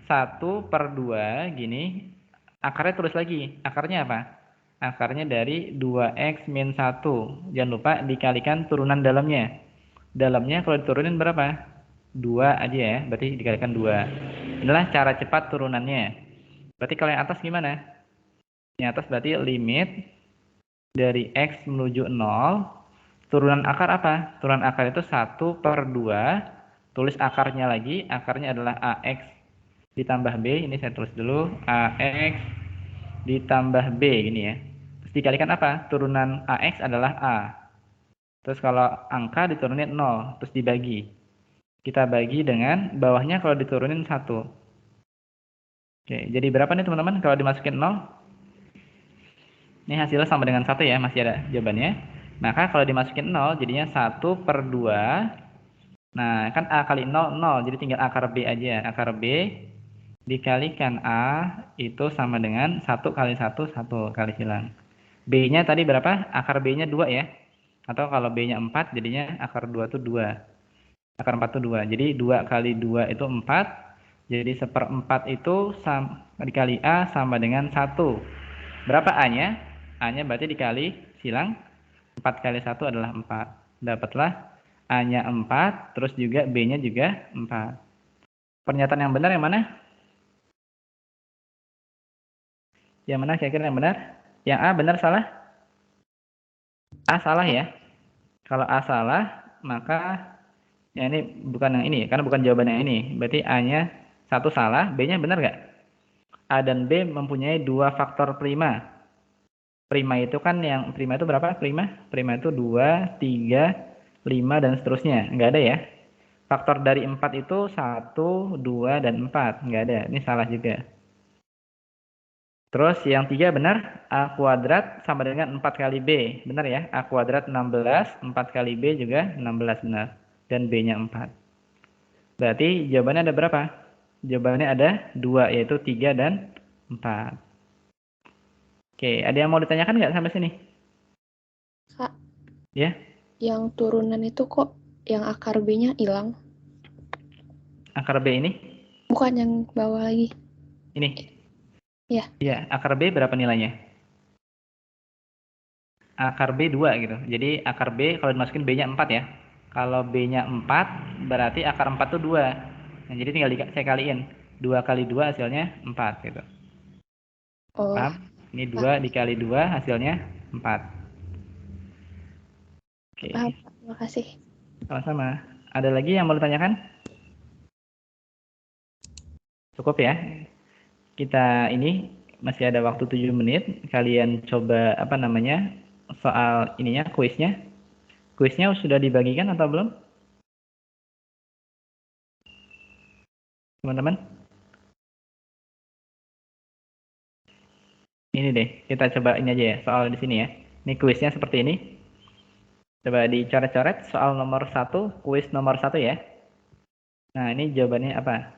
1/2 gini. Akarnya tulis lagi. Akarnya apa? Akarnya dari 2X min 1. Jangan lupa dikalikan turunan dalamnya. Dalamnya kalau diturunin berapa? 2 aja ya, berarti dikalikan 2. Inilah cara cepat turunannya. Berarti kalau yang atas gimana? Yang atas berarti limit dari X menuju 0, turunan akar apa? Turunan akar itu 1/2, tulis akarnya lagi, akarnya adalah AX ditambah B, ini saya tulis dulu, AX ditambah B, gini ya. Terus dikalikan apa? Turunan AX adalah A. Terus kalau angka diturunin 0, terus dibagi. Kita bagi dengan bawahnya kalau diturunin 1. Oke, jadi berapa nih teman-teman kalau dimasukin 0? Ini hasilnya sama dengan 1 ya, masih ada jawabannya. Maka kalau dimasukin 0, jadinya 1/2. Nah, kan A kali 0, 0. Jadi tinggal akar B aja. Akar B dikalikan A itu sama dengan 1 kali 1, 1 kali silang. B-nya tadi berapa? Akar B-nya 2 ya. Atau kalau B-nya 4, jadinya akar 2 itu 2. Akar 4 itu 2. Jadi 2 kali 2 itu 4. Jadi 1/4 itu dikali A sama dengan 1. Berapa A-nya? A-nya berarti dikali silang 4 kali 1 adalah 4. Dapatlah A-nya 4, terus juga B-nya juga 4. Pernyataan yang benar yang mana? Yang mana kira-kira yang benar? Yang A benar salah? A salah ya. Kalau A salah, maka ya ini bukan yang ini, karena bukan jawaban yang ini. Berarti A-nya 1 salah, B-nya benar nggak? A dan B mempunyai 2 faktor prima. Prima itu kan yang prima itu berapa? Prima itu 2, 3, 5 dan seterusnya. Nggak ada ya. Faktor dari 4 itu 1, 2 dan 4. Nggak ada. Ini salah juga. Terus yang 3 benar, A kuadrat sama dengan 4 kali B. Benar ya? A kuadrat 16, 4 kali B juga 16 benar. Dan B-nya 4. Berarti jawabannya ada berapa? Jawabannya ada 2, yaitu 3 dan 4. Oke, ada yang mau ditanyakan nggak sampai sini? Kak, Ya? yang turunan itu kok yang akar B-nya hilang? Akar B ini? Bukan yang bawah lagi. Ini? Iya. Iya, akar B berapa nilainya? Akar B 2 gitu. Jadi akar B kalau dimasukin B-nya 4 ya. Kalau B-nya 4, berarti akar 4 itu 2. Nah, jadi tinggal saya kaliin. 2 kali 2 hasilnya 4 gitu. Oh, Paham? Ini 2 dikali 2 hasilnya 4. Oke, paham, Pak. Terima kasih. sama-sama. Ada lagi yang mau ditanyakan? Cukup ya. Kita ini masih ada waktu 7 menit. Kalian coba soal ininya, kuisnya. Kuisnya sudah dibagikan atau belum? Teman-teman? Ini deh, kita coba ini aja ya, soal di sini ya. Ini kuisnya seperti ini. Coba dicoret-coret soal nomor 1, kuis nomor 1 ya. Nah, ini jawabannya apa?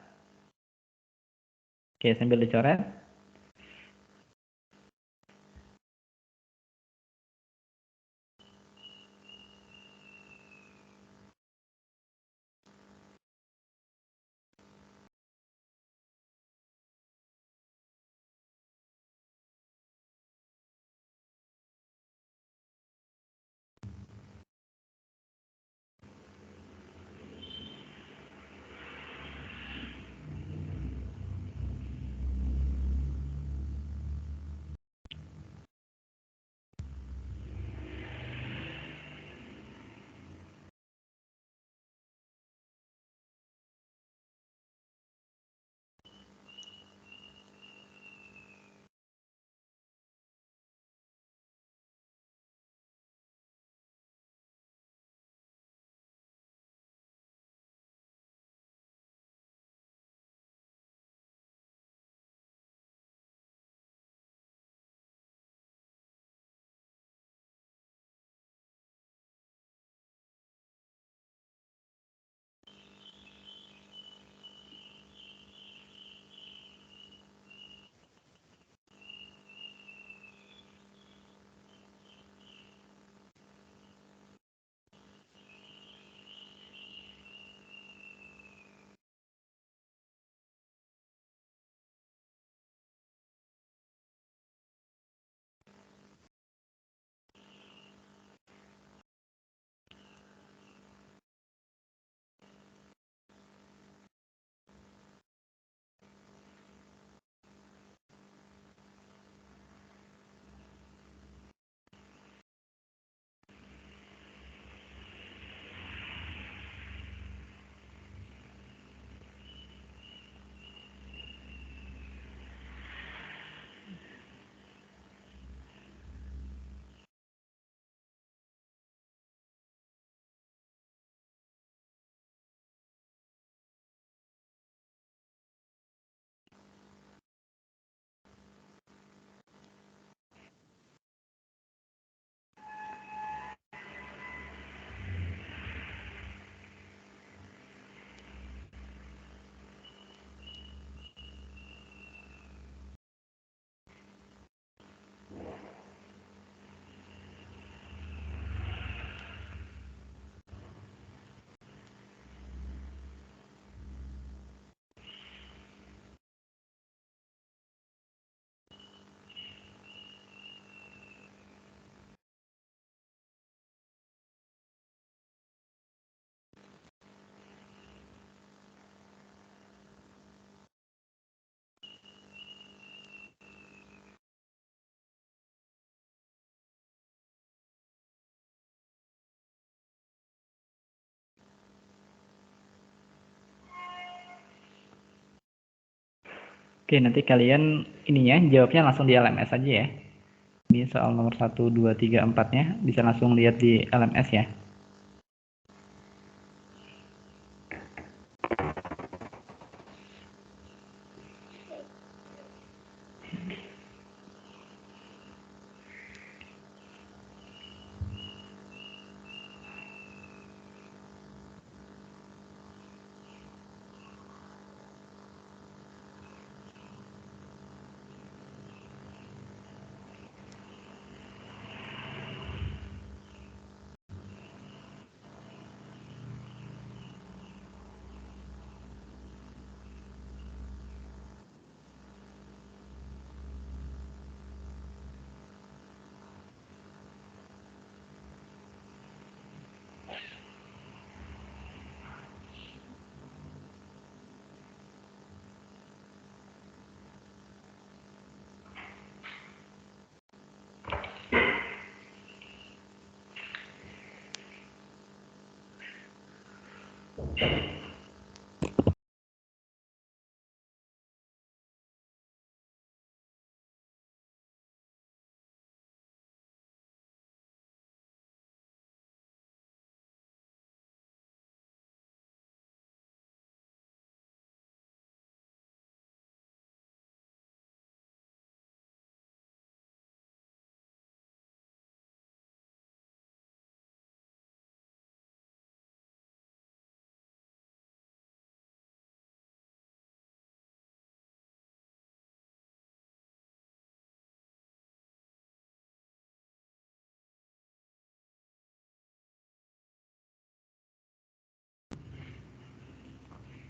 Oke, sambil dicoret. Oke, nanti kalian ininya jawabnya langsung di LMS aja ya. Di soal nomor 1, 2, 3, 4-nya bisa langsung lihat di LMS ya.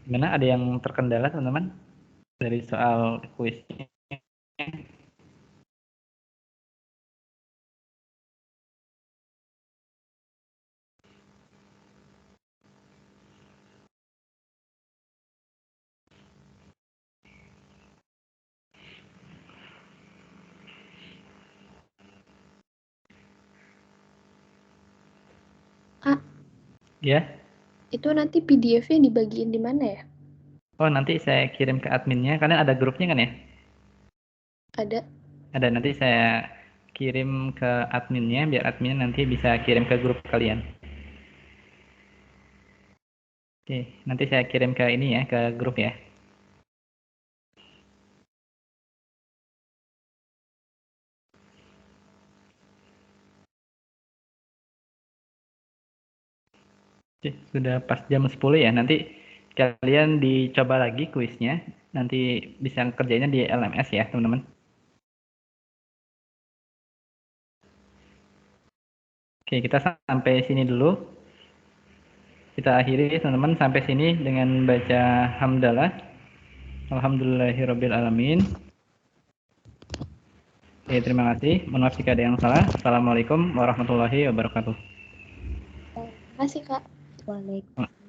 Gimana, ada yang terkendala teman-teman dari soal kuisnya? Ah, Ya. itu nanti PDF-nya dibagiin di mana ya? Oh, nanti saya kirim ke adminnya. Kalian ada grupnya kan ya? Ada. Ada, nanti saya kirim ke adminnya biar adminnya nanti bisa kirim ke grup kalian. Oke, nanti saya kirim ke ini ya, ke grup ya. Oke, sudah pas jam 10 ya. Nanti kalian dicoba lagi kuisnya. Nanti bisa kerjanya di LMS ya, teman-teman. Oke, kita sampai sini dulu. Kita akhiri teman-teman sampai sini dengan baca hamdalah. Alhamdulillahirabbil alamin. Oke, terima kasih. Mohon maaf jika ada yang salah. Assalamualaikum warahmatullahi wabarakatuh. Makasih, Kak. Waalaikumsalam.